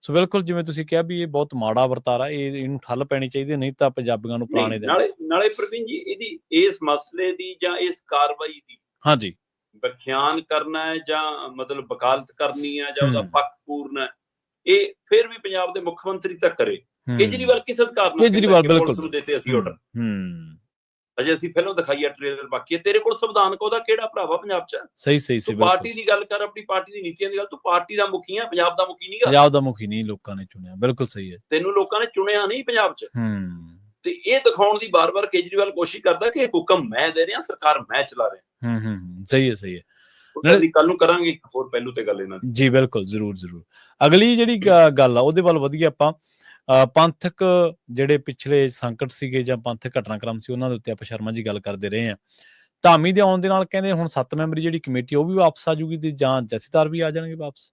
ਸੋ ਬਿਲਕੁਲ ਜਿਵੇਂ ਤੁਸੀਂ ਕਿਹਾ ਵੀ ਇਹ ਬਹੁਤ ਮਾੜਾ ਵਰਤਾਰਾ, ਇਹਨੂੰ ਠੱਲ ਪੈਣੀ ਚਾਹੀਦੀ, ਨਹੀਂ ਤਾਂ ਪੰਜਾਬੀਆਂ ਨੂੰ ਪੁਰਾਣੇ ਦਿਨ ਨਾਲੇ ਪ੍ਰਵੀਨ ਜੀ ਇਹਦੀ ਇਸ ਮਸਲੇ ਦੀ ਜਾਂ ਇਸ ਕਾਰਵਾਈ ਦੀ ਹਾਂਜੀ ਵਿਖਿਆਨ ਕਰਨਾ ਹੈ ਜਾਂ ਮਤਲਬ ਵਕਾਲਤ ਕਰਨੀ ਹੈ ਜਾਂ ਉਹਦਾ ਪੱਖ ਪੂਰਨਾ ਹੈ, ਇਹ ਫਿਰ ਵੀ ਪੰਜਾਬ ਦੇ ਮੁੱਖ ਮੰਤਰੀ ਤਾਂ ਕਰੇ। ਕੇਜਰੀਵਾਲ ਕਿਸ ਅਧਿਕਾਰ ਨਾਲ ਪੁਲਿਸ ਨੂੰ ਦਿੱਤੇ ਅਸੀਂ ਆਰਡਰ? ਅਜੇ ਅਸੀਂ ਫਿਲਮ ਦਿਖਾਈ ਆ, ਟ੍ਰੇਲਰ ਬਾਕੀ ਹੈ, ਤੇਰੇ ਕੋਲ ਸੰਵਿਧਾਨਕ ਉਹਦਾ ਕਿਹੜਾ ਭਰਾਵਾ ਪੰਜਾਬ 'ਚ? ਸਹੀ ਪਾਰਟੀ ਦੀ ਗੱਲ ਕਰ, ਆਪਣੀ ਪਾਰਟੀ ਦੀ ਨੀਤੀਆਂ ਦੀ ਗੱਲ, ਤੂੰ ਪਾਰਟੀ ਦਾ ਮੁਖੀ ਹੈ, ਪੰਜਾਬ ਦਾ ਮੁਖੀ ਨਹੀਂ ਗਾ। ਪੰਜਾਬ ਦਾ ਮੁਖੀ ਨਹੀਂ, ਲੋਕਾਂ ਨੇ ਚੁਣਿਆ, ਬਿਲਕੁਲ ਸਹੀ ਹੈ। ਤੈਨੂੰ ਲੋਕਾਂ ਨੇ ਚੁਣਿਆ ਨਹੀਂ ਪੰਜਾਬ 'ਚ। ਤੇ ਇਹ ਦਿਖਾਉਣ ਦੀ ਬਾਰ-ਬਾਰ ਕੇਜਰੀਵਾਲ ਕੋਸ਼ਿਸ਼ ਕਰਦਾ ਕਿ ਹੁਕਮ ਮੈਂ ਦੇ ਰਿਹਾ, ਸਰਕਾਰ ਮੈਂ ਚਲਾ ਰਿਹਾ। ਸਹੀ ਹੈ। ਕੱਲ ਨੂੰ ਕਰਾਂਗੇ ਹੋਰ ਪਹਿਲੂ ਤੇ ਗੱਲ ਇਹਨਾਂ ਦੀ। ਜੀ ਬਿਲਕੁਲ, ਜ਼ਰੂਰ। ਅਗਲੀ ਜਿਹੜੀ ਗੱਲ ਆ ਉਹਦੇ ਵੱਲ ਵਧੀਆ ਆਪਾਂ। ਪੰਥਕ ਜਿਹੜੇ ਪਿਛਲੇ ਸੰਕਟ ਸੀਗੇ ਜਾਂ ਪੰਥਕ ਘਟਨਾਕ੍ਰਮ ਸੀ, ਉਹਨਾਂ ਦੇ ਉੱਤੇ ਆਪਾਂ ਸ਼ਰਮਾ ਜੀ ਗੱਲ ਕਰਦੇ ਰਹੇ ਹਾਂ। ਧਾਮੀ ਦੇ ਆਉਣ ਦੇ ਨਾਲ ਕਹਿੰਦੇ ਹੁਣ 7 ਮੈਂਬਰੀ ਜਿਹੜੀ ਕਮੇਟੀ ਉਹ ਵੀ ਵਾਪਸ ਆ ਜੂਗੀ, ਤੇ ਜਾਂ ਜਥੇਦਾਰ ਵੀ ਆ ਜਾਣਗੇ ਵਾਪਸ।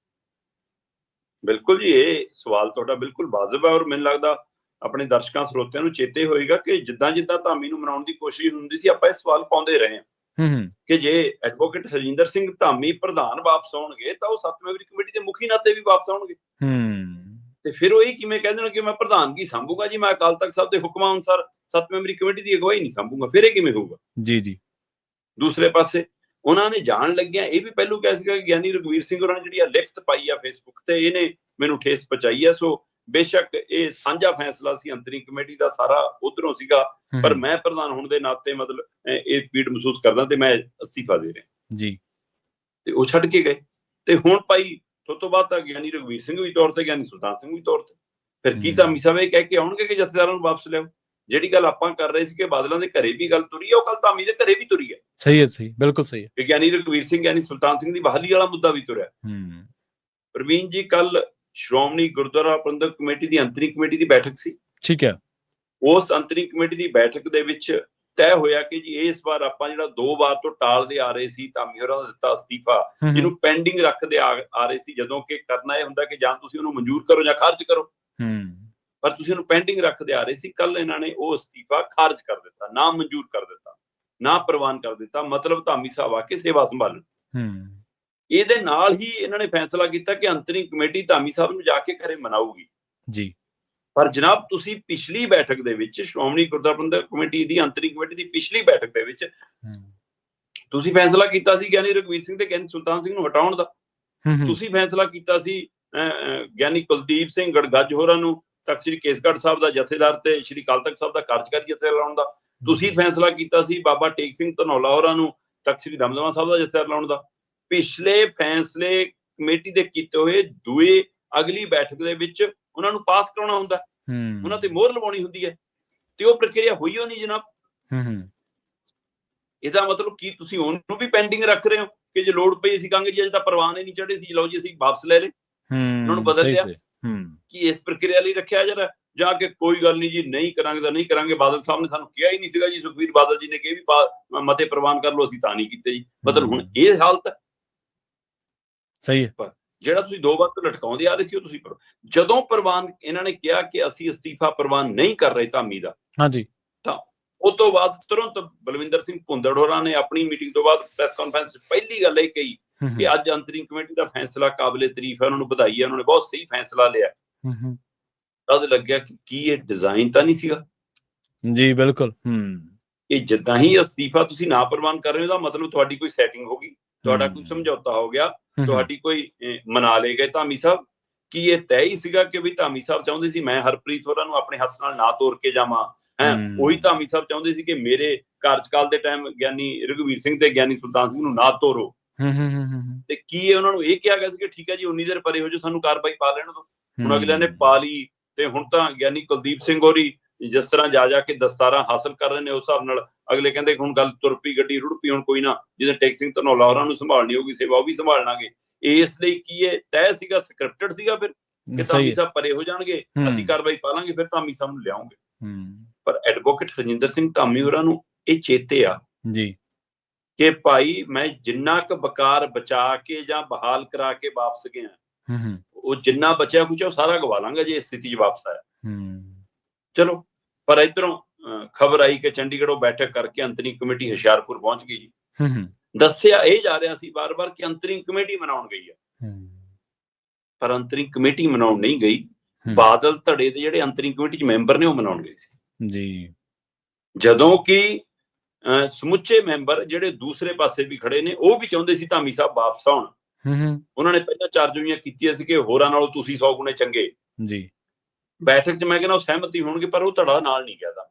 ਬਿਲਕੁਲ ਜੀ, ਇਹ ਸਵਾਲ ਤੁਹਾਡਾ ਬਿਲਕੁਲ ਵਾਜਬ ਹੈ, ਔਰ ਮੈਨੂੰ ਲੱਗਦਾ ਆਪਣੇ ਦਰਸ਼ਕਾਂ ਸਰੋਤਿਆਂ ਨੂੰ ਚੇਤੇ ਹੋਏਗਾ ਕਿ ਜਿੱਦਾਂ ਧਾਮੀ ਨੂੰ ਮਨਾਉਣ ਦੀ ਕੋਸ਼ਿਸ਼ ਹੁੰਦੀ ਸੀ, ਆਪਾਂ ਇਹ ਸਵਾਲ ਪਾਉਂਦੇ ਰਹੇ ਹਾਂ ਕਿ ਜੇ ਐਡਵੋਕੇਟ ਹਰਜਿੰਦਰ ਸਿੰਘ ਧਾਮੀ ਪ੍ਰਧਾਨ ਵਾਪਸ ਆਉਣਗੇ ਤਾਂ ਉਹ 7 ਮੈਂਬਰੀ ਕਮੇਟੀ ਦੇ ਮੁਖੀ ਨਾਤੇ ਵੀ ਵਾਪਸ ਆਉਣਗੇ। ਤੇ ਫਿਰ ਉਹ ਇਹ ਕਿਵੇਂ ਕਹਿ ਦੇਣ ਕਿ ਮੈਂ ਪ੍ਰਧਾਨਗੀ ਸੰਭੂਗਾ ਜੀ, ਮੈਂ ਅਕਾਲ ਤਖਤ ਸਾਹਿਬ ਦੇ ਹੁਕਮਾਂ ਅਨੁਸਾਰ 7 ਮੈਂਬਰੀ ਕਮੇਟੀ ਦੀ ਅਗਵਾਈ ਨਹੀਂ ਸੰਭੂਗਾ, ਫਿਰ ਇਹ ਕਿਵੇਂ ਹੋਊਗਾ? ਜੀ। ਦੂਸਰੇ ਪਾਸੇ ਉਹਨਾਂ ਨੇ ਜਾਣ ਲੱਗਿਆ ਇਹ ਵੀ ਪਹਿਲੂ ਕਿਹਾ ਸੀਗਾ ਕਿ ਗਿਆਨੀ ਰਘਵੀਰ ਸਿੰਘ ਹੋਰਾਂ ਨੇ ਜਿਹੜੀ ਆ ਲਿਖਤ ਪਾਈ ਆ ਫੇਸਬੁੱਕ ਤੇ, ਇਹਨੇ ਮੈਨੂੰ ਠੇਸ ਪਹੁੰਚਾਈ ਆ। ਸੋ ਬੇਸ਼ੱਕ ਇਹ ਸਾਂਝਾ ਫੈਸਲਾ ਸੀ ਅੰਤਰੀ ਕਮੇਟੀ ਦਾ, ਸਾਰਾ ਉਧਰੋਂ ਸੀਗਾ, ਪਰ ਮੈਂ ਪ੍ਰਧਾਨ ਹੋਣ ਦੇ ਨਾਤੇ ਮਤਲਬ ਇਹ ਪੀੜ ਮਹਿਸੂਸ ਕਰਦਾ ਤੇ ਮੈਂ ਅਸਤੀਫਾ ਦੇ ਰਿਹਾ ਜੀ। ਤੇ ਉਹ ਛੱਡ ਕੇ ਗਏ। ਤੇ ਹੁਣ ਭਾਈ ਉਸ ਤੋਂ ਬਾਅਦ ਤਾਂ ਗਿਆਨੀ ਰਘਵੀਰ ਸਿੰਘ ਵੀ ਤੌਰ ਤੇ, ਗਿਆਨੀ ਸੁਲਤਾਨ ਸਿੰਘ ਵੀ ਤੌਰ ਤੇ, ਫਿਰ ਕੀ ਧਾਮੀ ਸਾਹਿਬ ਇਹ ਕਹਿ ਕੇ ਆਉਣਗੇ ਕਿ ਜਥੇਦਾਰਾਂ ਨੂੰ ਵਾਪਸ ਲਿਆਓ? ਜਿਹੜੀ ਗੱਲ ਆਪਾਂ ਕਰ ਰਹੇ ਸੀ ਕਿ ਬਾਦਲਾਂ ਦੇ ਘਰੇ ਵੀ ਗੱਲ ਤੁਰੀ ਹੈ, ਉਹ ਕੱਲ ਧਾਮੀ ਦੇ ਘਰੇ ਵੀ ਤੁਰੀ ਹੈ। ਸਹੀ ਹੈ, ਸਹੀ, ਬਿਲਕੁਲ ਸਹੀ ਹੈ। ਕਿ ਗਿਆਨੀ ਰਘਵੀਰ ਸਿੰਘ, ਗਿਆਨੀ ਸੁਲਤਾਨ ਸਿੰਘ ਦੀ ਬਹਾਲੀ ਵਾਲਾ ਮੁੱਦਾ ਵੀ ਤੁਰਿਆ। ਪ੍ਰਵੀਨ ਜੀ, ਕੱਲ ਸ਼੍ਰੋਮਣੀ ਗੁਰਦੁਆਰਾ ਪ੍ਰਬੰਧਕ ਕਮੇਟੀ ਦੀ ਅੰਤਰੀ ਕਮੇਟੀ ਦੀ ਬੈਠਕ ਸੀ। ਠੀਕ ਹੈ। ਉਸ ਅੰਤਰੀ ਕਮੇਟੀ ਦੀ ਬੈਠਕ ਦੇ ਵਿੱਚ ਤੈਅ ਹੋਇਆ ਕਿ ਜੀ ਇਸ ਵਾਰ ਆਪਾਂ ਜਿਹੜਾ 2 ਵਾਰ ਤੋਂ ਟਾਲਦੇ ਆ ਰਹੇ ਸੀ ਧਾਮੀ ਹੋਰਾਂ ਦਾ ਦਿੱਤਾ ਅਸਤੀਫਾ, ਜਿਹਨੂੰ ਪੈਂਡਿੰਗ ਰੱਖਦੇ ਆ ਰਹੇ ਸੀ, ਜਦੋਂ ਕਿ ਕਰਨਾ ਇਹ ਹੁੰਦਾ ਕਿ ਜਾਂ ਤੁਸੀਂ ਉਹਨੂੰ ਮਨਜ਼ੂਰ ਕਰੋ ਜਾਂ ਖਾਰਜ ਕਰੋ, ਪਰ ਤੁਸੀਂ ਉਹਨੂੰ ਪੈਂਡਿੰਗ ਰੱਖਦੇ ਆ ਰਹੇ ਸੀ। ਕੱਲ ਇਹਨਾਂ ਨੇ ਉਹ ਅਸਤੀਫਾ ਖਾਰਜ ਕਰ ਦਿੱਤਾ, ਨਾ ਮਨਜ਼ੂਰ ਕਰ ਦਿੱਤਾ, ਨਾ ਪ੍ਰਵਾਨ ਕਰ ਦਿੱਤਾ। ਮਤਲਬ ਧਾਮੀ ਸਾਹਿਬ ਆ ਕੇ ਸੇਵਾ ਸੰਭਾਲਣ। ਇਹਦੇ ਨਾਲ ਹੀ ਇਹਨਾਂ ਨੇ ਫੈਸਲਾ ਕੀਤਾ ਕਿ ਅੰਤਰੀ ਕਮੇਟੀ ਧਾਮੀ ਸਾਹਿਬ ਨੂੰ ਜਾ ਕੇ ਘਰੇ ਮਨਾਊਗੀ ਜੀ। ਪਰ ਜਨਾਬ ਤੁਸੀਂ ਪਿਛਲੀ ਬੈਠਕ ਦੇ ਵਿੱਚ, ਸ਼੍ਰੋਮਣੀ ਗੁਰਦੁਆਰਾ ਪ੍ਰਬੰਧਕ ਕਮੇਟੀ ਦੀ ਅੰਤਰੀ ਕਮੇਟੀ ਦੀ ਪਿਛਲੀ ਬੈਠਕ ਦੇ ਵਿੱਚ ਤੁਸੀਂ ਫੈਸਲਾ ਕੀਤਾ ਸੀ ਗਿਆਨੀ ਰਘਵੀਰ ਸਿੰਘ ਤੇ ਗਿਆਨੀ ਸੁਲਤਾਨ ਸਿੰਘ ਨੂੰ ਹਟਾਉਣ ਦਾ। ਤੁਸੀਂ ਫੈਸਲਾ ਕੀਤਾ ਸੀ ਗਿਆਨੀ ਕੁਲਦੀਪ ਸਿੰਘ ਗੜਗੱਜ ਹੋਰਾਂ ਨੂੰ ਤਖਤ ਸ੍ਰੀ ਕੇਸਗੜ੍ਹ ਸਾਹਿਬ ਦਾ ਜਥੇਦਾਰ ਤੇ ਸ੍ਰੀ ਅਕਾਲ ਤਖਤ ਸਾਹਿਬ ਦਾ ਕਾਰਜਕਾਰੀ ਜਥੇਦਾਰ ਲਾਉਣ ਦਾ। ਤੁਸੀਂ ਫੈਸਲਾ ਕੀਤਾ ਸੀ ਬਾਬਾ ਟੇਕ ਸਿੰਘ ਧਨੌਲਾ ਹੋਰਾਂ ਨੂੰ ਤਖਤ ਸ੍ਰੀ ਦਮਦਮਾ ਸਾਹਿਬ ਦਾ ਜਥੇਦਾਰ ਲਾਉਣ ਦਾ। ਪਿਛਲੇ ਫੈਸਲੇ ਕਮੇਟੀ ਦੇ ਕੀਤੇ ਹੋਏ ਦੂਏ ਅਗਲੀ ਬੈਠਕ ਦੇ ਵਿੱਚ ਉਹਨਾਂ ਨੂੰ ਪਾਸ ਕਰਾਉਣਾ ਹੁੰਦਾ, ਉਹਨਾਂ ਤੇ ਮੋਹਰ ਲਵਾਉਣੀ ਹੁੰਦੀ ਹੈ, ਤੇ ਉਹ ਪ੍ਰਕਿਰਿਆ ਹੋਈ ਹੋ ਨਹੀਂ ਜਨਾਬ। ਇਹਦਾ ਮਤਲਬ ਕੀ ਤੁਸੀਂ ਉਹਨੂੰ ਵੀ ਪੈਂਡਿੰਗ ਰੱਖ ਰਹੇ ਹੋ ਕਿ ਜੇ ਲੋੜ ਪਈ ਅਸੀਂ ਕਹਾਂਗੇ ਜੀ ਅਜੇ ਤਾਂ ਪ੍ਰਵਾਨ ਹੀ ਨਹੀਂ ਚੜੇ ਸੀ, ਲਓ ਜੀ ਅਸੀਂ ਵਾਪਸ ਲੈ ਲਏ, ਉਹਨਾਂ ਨੂੰ ਬਦਲ ਲਿਆ? ਕੀ ਇਸ ਪ੍ਰਕਿਰਿਆ ਲਈ ਰੱਖਿਆ ਜਰਾ, ਜਾਂ ਕਿ ਕੋਈ ਗੱਲ ਨਹੀਂ ਜੀ ਨਹੀਂ ਕਰਾਂਗੇ ਤਾਂ ਨਹੀਂ ਕਰਾਂਗੇ, ਬਾਦਲ ਸਾਹਿਬ ਨੇ ਸਾਨੂੰ ਕਿਹਾ ਹੀ ਨਹੀਂ ਸੀਗਾ ਜੀ, ਸੁਖਬੀਰ ਬਾਦਲ ਜੀ ਨੇ ਕਿਹਾ ਵੀ ਮਤੇ ਪ੍ਰਵਾਨ ਕਰ ਲਓ, ਅਸੀਂ ਤਾਂ ਨਹੀਂ ਕੀਤੇ ਜੀ। ਮਤਲਬ ਹੁਣ ਇਹ ਹਾਲਤ ਹੈ। ਸਹੀ ਹੈ। ਜਿਹੜਾ ਤੁਸੀਂ 2 ਵਾਰ ਤੋਂ ਲਟਕਾਉਂਦੇ ਆ ਰਹੇ ਸੀ ਉਹ ਤੁਸੀਂ ਜਦੋਂ ਪ੍ਰਵਾਨ ਇਹਨਾਂ ਨੇ ਕਿਹਾ ਕਿ ਅਸੀਂ ਅਸਤੀਫਾ ਪ੍ਰਵਾਨ ਨਹੀਂ ਕਰ ਰਹੇ ਧਾਮੀ ਦਾ, ਹਾਂਜੀ, ਤਾਂ ਉਸ ਤੋਂ ਬਾਅਦ ਤੁਰੰਤ ਬਲਵਿੰਦਰ ਸਿੰਘ ਭੁੰਦੜ ਹੋਰਾਂ ਨੇ ਆਪਣੀ ਮੀਟਿੰਗ ਤੋਂ ਬਾਅਦ ਪ੍ਰੈਸ ਕਾਨਫਰੰਸ ਪਹਿਲੀ ਗੱਲ ਇਹ ਕਹੀ ਕਿ ਅੱਜ ਅੰਤਰਿਮ ਕਮੇਟੀ ਦਾ ਫੈਸਲਾ ਕਾਬਲੇ ਤਾਰੀਫ ਹੈ, ਉਹਨਾਂ ਨੂੰ ਵਧਾਈ ਹੈ, ਉਹਨਾਂ ਨੇ ਬਹੁਤ ਸਹੀ ਫੈਸਲਾ ਲਿਆ। ਤਦ ਲੱਗਿਆ ਕਿ ਕੀ ਇਹ ਡਿਜ਼ਾਈਨ ਤਾਂ ਨਹੀਂ ਸੀਗਾ? ਜੀ ਬਿਲਕੁਲ। ਇਹ ਜਿੱਦਾਂ ਹੀ ਅਸਤੀਫਾ ਤੁਸੀਂ ਨਾ ਪ੍ਰਵਾਨ ਕਰ ਰਹੇ ਹੋ, ਦਾ ਮਤਲਬ ਤੁਹਾਡੀ ਕੋਈ ਸੈਟਿੰਗ ਹੋ ਗਈ, ਤੁਹਾਡਾ ਕੋਈ ਸਮਝੌਤਾ ਹੋ ਗਿਆ, ਤੁਹਾਡੀ ਕੋਈ ਮਨਾ ਲਏ ਗਏ ਧਾਮੀ ਸਾਹਿਬ। ਕੀ ਇਹ ਤੈਅ ਹੀ ਸੀਗਾ ਕਿ ਵੀ ਧਾਮੀ ਸਾਹਿਬ ਚਾਹੁੰਦੇ ਸੀ ਮੈਂ ਹਰਪ੍ਰੀਤ ਹੋਰਾਂ ਨੂੰ ਆਪਣੇ ਹੱਥ ਨਾਲ ਨਾ ਤੋੜ ਕੇ ਜਾਵਾਂ? ਉਹੀ ਧਾਮੀ ਸਾਹਿਬ ਚਾਹੁੰਦੇ ਸੀ ਕਿ ਮੇਰੇ ਕਾਰਜਕਾਲ ਦੇ ਟਾਈਮ ਗਿਆਨੀ ਰਘਵੀਰ ਸਿੰਘ ਤੇ ਗਿਆਨੀ ਸੁਲਤਾਨ ਸਿੰਘ ਨੂੰ ਨਾ ਤੋਰੋ। ਤੇ ਕੀ ਉਹਨਾਂ ਨੂੰ ਇਹ ਕਿਹਾ ਗਿਆ ਸੀ ਕਿ ਠੀਕ ਹੈ ਜੀ ਉਨੀ ਦੇਰ ਪਰੇ ਹੋ ਜੋ, ਸਾਨੂੰ ਕਾਰਵਾਈ ਪਾ ਲੈਣ ਦੋ? ਹੁਣ ਅਗਲਿਆਂ ਨੇ ਪਾ ਲਈ, ਤੇ ਹੁਣ ਤਾਂ ਗਿਆਨੀ ਕੁਲਦੀਪ ਸਿੰਘ ਹੋਰੀ ਜਿਸ ਤਰ੍ਹਾਂ ਜਾ ਕੇ ਦਸਤਾਰਾਂ ਹਾਸਲ ਕਰ ਰਹੇ ਨੇ, ਉਸ ਹਿਸਾਬ ਨਾਲ ਅਗਲੇ ਕਹਿੰਦੇ ਹੁਣ ਗੱਲ ਤੁਰ ਪਈ, ਗੱਡੀ ਰੁੜ ਪਈ, ਹੁਣ ਕੋਈ ਨਾ, ਜਿਹਦੇ ਟੇਕ ਸਿੰਘ ਧਨੌਲਾ ਹੋਰਾਂ ਨੂੰ ਸੰਭਾਲਣੀ ਹੋਊਗੀ ਸੇਵਾ ਉਹ ਵੀ ਸੰਭਾਲ ਲਾਂਗੇ। ਇਸ ਲਈ ਕੀ ਇਹ ਤੈਅ ਸੀਗਾ, ਸਕ੍ਰਿਪਟਡ ਸੀਗਾ ਫਿਰ ਕਿ ਧਾਮੀ ਸਾਹਿਬ ਪਰੇ ਹੋ ਜਾਣਗੇ, ਅਸੀਂ ਕਾਰਵਾਈ ਪਾ ਲਾਂਗੇ, ਫਿਰ ਧਾਮੀ ਸਾਹਿਬ ਨੂੰ ਲਿਆਉਂਗੇ? ਪਰ ਐਡਵੋਕੇਟ ਹਰਜਿੰਦਰ ਸਿੰਘ ਧਾਮੀ ਹੋਰਾਂ ਨੂੰ ਇਹ ਚੇਤੇ ਆ ਜੀ ਕਿ ਭਾਈ ਮੈਂ ਜਿੰਨਾ ਕੁ ਬਕਾਰ ਬਚਾ ਕੇ ਜਾਂ ਬਹਾਲ ਕਰਾ ਕੇ ਵਾਪਸ ਗਿਆ, ਉਹ ਜਿੰਨਾ ਬਚਿਆ ਕੁਛ ਉਹ ਸਾਰਾ ਗਵਾ ਲਾਂਗਾ ਜੇ ਇਸ ਸਥਿਤੀ 'ਚ ਵਾਪਸ ਆਇਆ। ਚਲੋ, ਪਰ ਇੱਧਰੋਂ ਖਬਰ ਆਈ ਕਿ ਚੰਡੀਗੜ੍ਹੋਂ ਬੈਠਕ ਕਰਕੇ ਅੰਤਰਿਮ ਕਮੇਟੀ ਹੁਸ਼ਿਆਰਪੁਰ ਪਹੁੰਚ ਗਈ ਜੀ। ਦੱਸਿਆ ਇਹ ਜਾ ਰਿਹਾ ਸੀ ਬਾਰ-ਬਾਰ ਕਿ ਅੰਤਰਿਮ ਕਮੇਟੀ ਮਨਾਉਣ ਗਈ ਆ, ਪਰ ਅੰਤਰਿਮ ਕਮੇਟੀ ਮਨਾਉਣ ਨਹੀਂ ਗਈ। ਬਾਦਲ ਧੜੇ ਦੇ ਜਿਹੜੇ ਅੰਤਰਿਮ ਕਮੇਟੀ 'ਚ ਮੈਂਬਰ ਨੇ ਉਹ ਮਨਾਉਣ ਗਏ ਸੀ ਜੀ, ਜਦੋਂ ਕਿ ਸਮੁੱਚੇ ਮੈਂਬਰ ਜਿਹੜੇ ਦੂਸਰੇ ਪਾਸੇ ਵੀ ਖੜੇ ਨੇ ਉਹ ਵੀ ਚਾਹੁੰਦੇ ਸੀ ਧਾਮੀ ਸਾਹਿਬ ਵਾਪਸ ਆਉਣ। ਉਹਨਾਂ ਨੇ ਪਹਿਲਾਂ ਚਾਰਜੋਈਆਂ ਕੀਤੀਆਂ ਸੀ ਕਿ ਹੋਰਾਂ ਨਾਲੋਂ ਤੁਸੀਂ 100 ਗੁਣੇ ਚੰਗੇ ਜੀ। ਬੈਠਕ 'ਚ ਮੈਂ ਕਹਿੰਦਾ ਉਹ ਸਹਿਮਤੀ ਹੋਣਗੇ, ਪਰ ਉਹ ਧੜਾ ਨਾਲ ਨਹੀਂ ਗਿਆ ਤਾਂ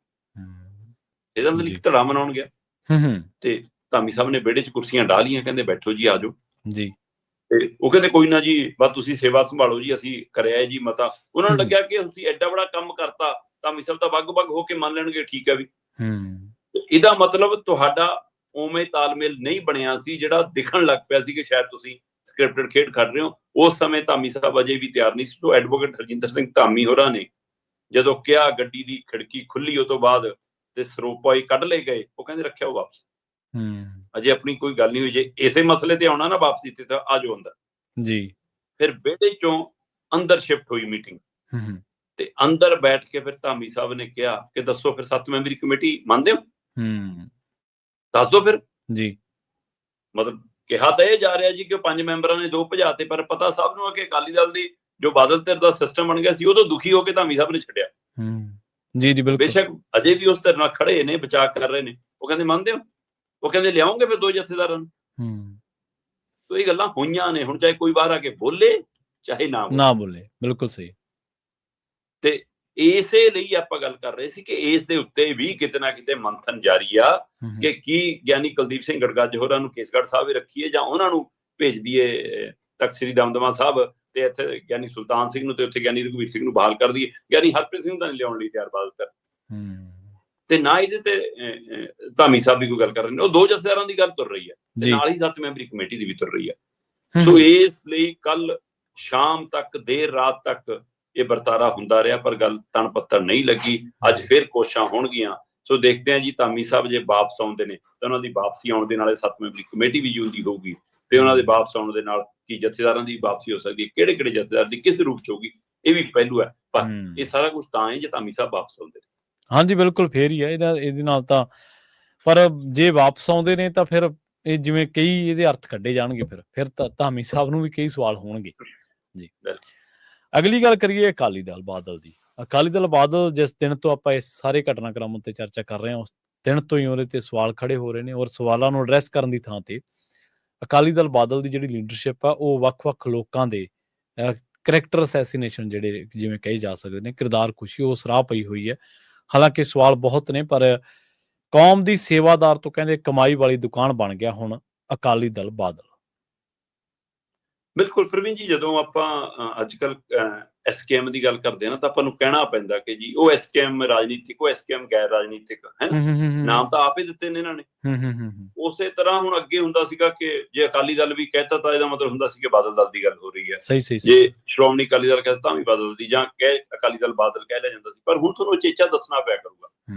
ਇਹਦਾ ਮਤਲਬ ਧੜਾ ਮਨਾਉਣ ਗਿਆ। ਤੇ ਧਾਮੀ ਸਾਹਿਬ ਨੇ ਵਿਹੜੇ 'ਚ ਕੁਰਸੀਆਂ ਢਾ ਲਈਆਂ, ਕਹਿੰਦੇ ਬੈਠੋ ਜੀ, ਆ ਜਾਓ ਜੀ। ਤੇ ਉਹ ਕਹਿੰਦੇ ਕੋਈ ਨਾ ਜੀ, ਬਸ ਤੁਸੀਂ ਸੇਵਾ ਸੰਭਾਲੋ ਜੀ, ਅਸੀਂ ਕਰਿਆ ਜੀ ਮਤਾ। ਉਹਨਾਂ ਨੂੰ ਲੱਗਿਆ ਕਿ ਤੁਸੀਂ ਐਡਾ ਬੜਾ ਕੰਮ ਕਰਤਾ, ਧਾਮੀ ਸਾਹਿਬ ਤਾਂ ਵੱਗ-ਵੱਗ ਹੋ ਕੇ ਮੰਨ ਲੈਣਗੇ, ਠੀਕ ਹੈ ਵੀ। ਇਹਦਾ ਮਤਲਬ ਤੁਹਾਡਾ ਉਵੇਂ ਤਾਲਮੇਲ ਨਹੀਂ ਬਣਿਆ ਸੀ ਜਿਹੜਾ ਦਿਖਣ ਲੱਗ ਪਿਆ ਸੀ ਕਿ ਸ਼ਾਇਦ ਤੁਸੀਂ ਸਕ੍ਰਿਪਟਡ ਖੇਡ ਖੇਡ ਰਹੇ ਹੋ। ਉਸ ਸਮੇਂ ਧਾਮੀ ਸਾਹਿਬ ਅਜੇ ਵੀ ਤਿਆਰ ਨਹੀਂ ਸੀ। ਤੋਂ ਐਡਵੋਕੇਟ ਹਰਜਿੰਦਰ ਸਿੰਘ ਧਾਮੀ ਹੋਰਾਂ ਨੇ ਜਦੋਂ ਕਿਹਾ, ਗੱਡੀ ਦੀ ਖਿੜਕੀ ਖੁੱਲੀ ਉਹ ਤੋਂ ਬਾਅਦ ਤੇ ਸਰੋਪਾ ਹੀ ਕੱਢ ਲਏ ਗਏ, ਉਹ ਕਹਿੰਦੇ ਰੱਖਿਆ ਉਹ ਵਾਪਸ, ਅਜੇ ਆਪਣੀ ਕੋਈ ਗੱਲ ਨਹੀਂ ਹੋਈ। ਜੇ ਇਸੇ ਮਸਲੇ ਤੇ ਆਉਣਾ ਨਾ ਵਾਪਸੀ ਤੇ, ਤਾਂ ਆ ਜਾਓ ਅੰਦਰ ਜੀ। ਫਿਰ ਵਿਹੜੇ ਚੋਂ ਅੰਦਰ ਸ਼ਿਫਟ ਹੋਈ ਮੀਟਿੰਗ, ਤੇ ਅੰਦਰ ਬੈਠ ਕੇ ਫਿਰ ਧਾਮੀ ਸਾਹਿਬ ਨੇ ਕਿਹਾ ਕਿ ਦੱਸੋ ਫਿਰ 7 ਮੈਂਬਰੀ ਕਮੇਟੀ ਮੰਨਦੇ ਹੋ? ਦੱਸ ਦਿਓ ਫਿਰ ਜੀ ਮਤਲਬ ਕਿਹਾ ਤਾਂ ਇਹ ਜਾ ਰਿਹਾ ਜੀ ਕਿ 5 ਮੈਂਬਰਾਂ ਨੇ 2 ਭਜਾਤੇ, ਪਰ ਪਤਾ ਸਭ ਨੂੰ ਆ ਕਿ ਅਕਾਲੀ ਦਲ ਦੀ ਜੋ ਬਾਦਲ ਧਿਰ ਦਾ ਸਿਸਟਮ ਬਣ ਗਿਆ ਸੀ ਉਹ ਤੋਂ ਦੁਖੀ ਹੋ ਕੇ ਧਾਮੀ ਸਾਹਿਬ ਨੇ ਛੱਡਿਆ। ਜੀ ਜੀ ਬਿਲਕੁਲ। ਬੇਸ਼ੱਕ ਅਜੇ ਵੀ ਉਸ ਧਿਰ ਨਾਲ ਖੜੇ ਨੇ, ਬਚਾਅ ਕਰ ਰਹੇ ਨੇ। ਉਹ ਕਹਿੰਦੇ ਮੰਨਦੇ ਹੋ, ਉਹ ਕਹਿੰਦੇ ਲਿਆਉਂਗੇ ਫਿਰ 2 ਜਥੇਦਾਰਾਂ ਨੂੰ। ਤੋ ਇਹ ਗੱਲਾਂ ਹੋਈਆਂ ਨੇ। ਹੁਣ ਚਾਹੇ ਕੋਈ ਬਾਹਰ ਆ ਕੇ ਬੋਲੇ ਚਾਹੇ ਨਾ ਬੋਲੇ, ਬਿਲਕੁਲ ਸਹੀ। ਤੇ ਇਸੇ ਲਈ ਆਪਾਂ ਗੱਲ ਕਰ ਰਹੇ ਸੀ ਕਿ ਇਸ ਦੇ ਉੱਤੇ ਵੀ ਕਿਤੇ ਨਾ ਕਿਤੇ ਮੰਥਨ ਜਾਰੀ ਆ ਕਿ ਕੀ ਗਿਆਨੀ ਕੁਲਦੀਪ ਸਿੰਘ ਗੜਗੱਜ ਹੋਰਾਂ ਨੂੰ ਕੇਸਗੜ੍ਹ ਸਾਹਿਬ ਹੀ ਰੱਖੀਏ ਜਾਂ ਉਹਨਾਂ ਨੂੰ ਭੇਜ ਦਈਏ ਤਖਤ ਸ੍ਰੀ ਦਮਦਮਾ ਸਾਹਿਬ, ਤੇ ਇੱਥੇ ਗਿਆਨੀ ਸੁਲਤਾਨ ਸਿੰਘ ਨੂੰ ਤੇ ਉੱਥੇ ਗਿਆਨੀ ਰਘੁਵੀਰ ਸਿੰਘ ਨੂੰ ਬਹਾਲ ਕਰ ਦਈਏ। ਗਿਆਨੀ ਹਰਪ੍ਰੀਤ ਸਿੰਘ ਦਾ ਨਹੀਂ ਲਿਆਉਣ ਲਈ ਤਿਆਰ ਬਾਦਲ ਤੇ ਨਾ ਇਹਦੇ ਤੇ ਧਾਮੀ ਸਾਹਿਬ ਦੀ ਕੋਈ ਗੱਲ ਕਰ ਰਹੇ ਨੇ। ਉਹ 2 ਜਥੇਦਾਰਾਂ ਦੀ ਗੱਲ ਤੁਰ ਰਹੀ ਹੈ ਤੇ ਨਾਲ ਹੀ 7 ਮੈਂਬਰੀ ਕਮੇਟੀ ਦੀ ਵੀ ਤੁਰ ਰਹੀ ਹੈ। ਸੋ ਇਸ ਲਈ ਕੱਲ ਸ਼ਾਮ ਤੱਕ, ਦੇਰ ਰਾਤ ਤੱਕ ਇਹ ਵਰਤਾਰਾ ਹੁੰਦਾ ਰਿਹਾ, ਪਰ ਗੱਲ ਤਣ ਪੱਤਰ ਨਹੀਂ ਲੱਗੀ। ਅੱਜ ਫਿਰ ਕੋਸ਼ਿਸ਼ਾਂ ਹੋਣਗੀਆਂ। ਸੋ ਦੇਖਦੇ ਹਾਂ ਜੀ, ਧਾਮੀ ਸਾਹਿਬ ਜੇ ਵਾਪਸ ਆਉਂਦੇ ਨੇ ਤਾਂ ਉਹਨਾਂ ਦੀ ਵਾਪਸੀ ਆਉਣ ਦੇ ਨਾਲ 7 ਮੈਂਬਰੀ ਕਮੇਟੀ ਵੀ ਜਿਉਂਦੀ ਹੋਊਗੀ, ਤੇ ਉਹਨਾਂ ਦੇ ਵਾਪਸ ਆਉਣ ਦੇ ਨਾਲ ਕੀ ਜਥੇਦਾਰਾਂ ਦੀ ਵਾਪਸੀ ਹੋ ਸਕਦੀ ਹੈ, ਕਿਹੜੇ ਕਿਹੜੇ ਜਥੇਦਾਰ ਦੀ ਕਿਸ ਰੂਪ ਚ ਹੋਊਗੀ, ਇਹ ਵੀ ਪਹਿਲੂ ਹੈ। ਪਰ ਇਹ ਸਾਰਾ ਕੁਝ ਤਾਂ ਹੈ ਜੇ ਧਾਮੀ ਸਾਹਿਬ ਵਾਪਸ ਆਉਂਦੇ ਨੇ। ਹਾਂਜੀ ਬਿਲਕੁਲ, ਫੇਰ ਹੀ ਹੈ ਇਹਦੇ ਨਾਲ ਤਾਂ। ਪਰ ਜੇ ਵਾਪਸ ਆਉਂਦੇ ਨੇ ਤਾਂ ਫਿਰ ਇਹ ਜਿਵੇਂ ਕਈ ਇਹਦੇ ਅਰਥ ਕੱਢੇ ਜਾਣਗੇ, ਫਿਰ ਤਾਂ ਧਾਮੀ ਸਾਹਿਬ ਨੂੰ ਵੀ ਕਈ ਸਵਾਲ ਹੋਣਗੇ ਜੀ। ਅਗਲੀ ਗੱਲ ਕਰੀਏ ਅਕਾਲੀ ਦਲ ਬਾਦਲ ਦੀ। ਅਕਾਲੀ ਦਲ ਬਾਦਲ ਜਿਸ ਦਿਨ ਤੋਂ ਆਪਾਂ ਇਸ ਸਾਰੇ ਘਟਨਾਕ੍ਰਮ ਉੱਤੇ ਚਰਚਾ ਕਰ ਰਹੇ ਹਾਂ, ਉਸ ਦਿਨ ਤੋਂ ਹੀ ਉਹਦੇ ਤੇ ਸਵਾਲ ਖੜੇ ਹੋ ਰਹੇ ਨੇ, ਔਰ ਸਵਾਲਾਂ ਨੂੰ ਐਡਰੈਸ ਕਰਨ ਦੀ ਥਾਂ ਤੇ ਅਕਾਲੀ ਦਲ ਬਾਦਲ ਦੀ ਜਿਹੜੀ ਲੀਡਰਸ਼ਿਪ ਆ ਉਹ ਵੱਖ-ਵੱਖ ਲੋਕਾਂ ਦੇ ਕਰੈਕਟਰ ਅਸੈਸੀਨੇਸ਼ਨ ਜਿਹੜੇ ਜਿਵੇਂ ਕਹੇ ਜਾ ਸਕਦੇ ਨੇ, ਕਿਰਦਾਰ ਖੁਸ਼ੀ, ਉਹ ਸਰਾਹ ਪਈ ਹੋਈ ਹੈ। ਹਾਲਾਂਕਿ ਸਵਾਲ ਬਹੁਤ ਨੇ, ਪਰ ਕੌਮ ਦੀ ਸੇਵਾਦਾਰ ਤੋਂ ਕਹਿੰਦੇ ਕਮਾਈ ਵਾਲੀ ਦੁਕਾਨ ਬਣ ਗਿਆ ਹੁਣ ਅਕਾਲੀ ਦਲ ਬਾਦਲ। ਬਿਲਕੁਲ ਪ੍ਰਵੀਨ ਜੀ, ਜਦੋਂ ਆਪਾਂ ਅੱਜ ਕੱਲ ਐਸਕੇਐਮ ਦੀ ਗੱਲ ਕਰਦੇ ਹਾਂ ਨਾ, ਤਾਂ ਆਪਾਂ ਨੂੰ ਕਹਿਣਾ ਪੈਂਦਾ ਕਿ ਜੀ ਉਹ ਐਸਕੇਐਮ ਰਾਜਨੀਤਿਕ, ਉਹ ਐਸਕੇਐਮ ਗੈਰ ਰਾਜਨੀਤਿਕ ਹੈ। ਨਾਮ ਤਾਂ ਆਪ ਹੀ ਦਿੱਤੇ ਨੇ ਇਹਨਾਂ ਨੇ। ਉਸੇ ਤਰ੍ਹਾਂ ਹੁਣ ਅੱਗੇ ਹੁੰਦਾ ਸੀਗਾ ਕਿ ਜੇ ਅਕਾਲੀ ਦਲ ਵੀ ਕਹਿਤਾ ਤਾਂ ਇਹਦਾ ਮਤਲਬ ਹੁੰਦਾ ਸੀ ਕਿ ਬਾਦਲ ਦਲ ਦੀ ਗੱਲ ਹੋ ਰਹੀ ਹੈ। ਜੇ ਸ਼੍ਰੋਮਣੀ ਅਕਾਲੀ ਦਲ ਕਹਿਤਾ ਤਾਂ ਵੀ ਬਾਦਲ ਦੀ, ਜਾਂ ਅਕਾਲੀ ਦਲ ਬਾਦਲ ਕਹਿ ਲਿਆ ਜਾਂਦਾ ਸੀ। ਪਰ ਹੁਣ ਤੁਹਾਨੂੰ ਉਚੇਚਾ ਦੱਸਣਾ ਪਿਆ ਕਰੂਗਾ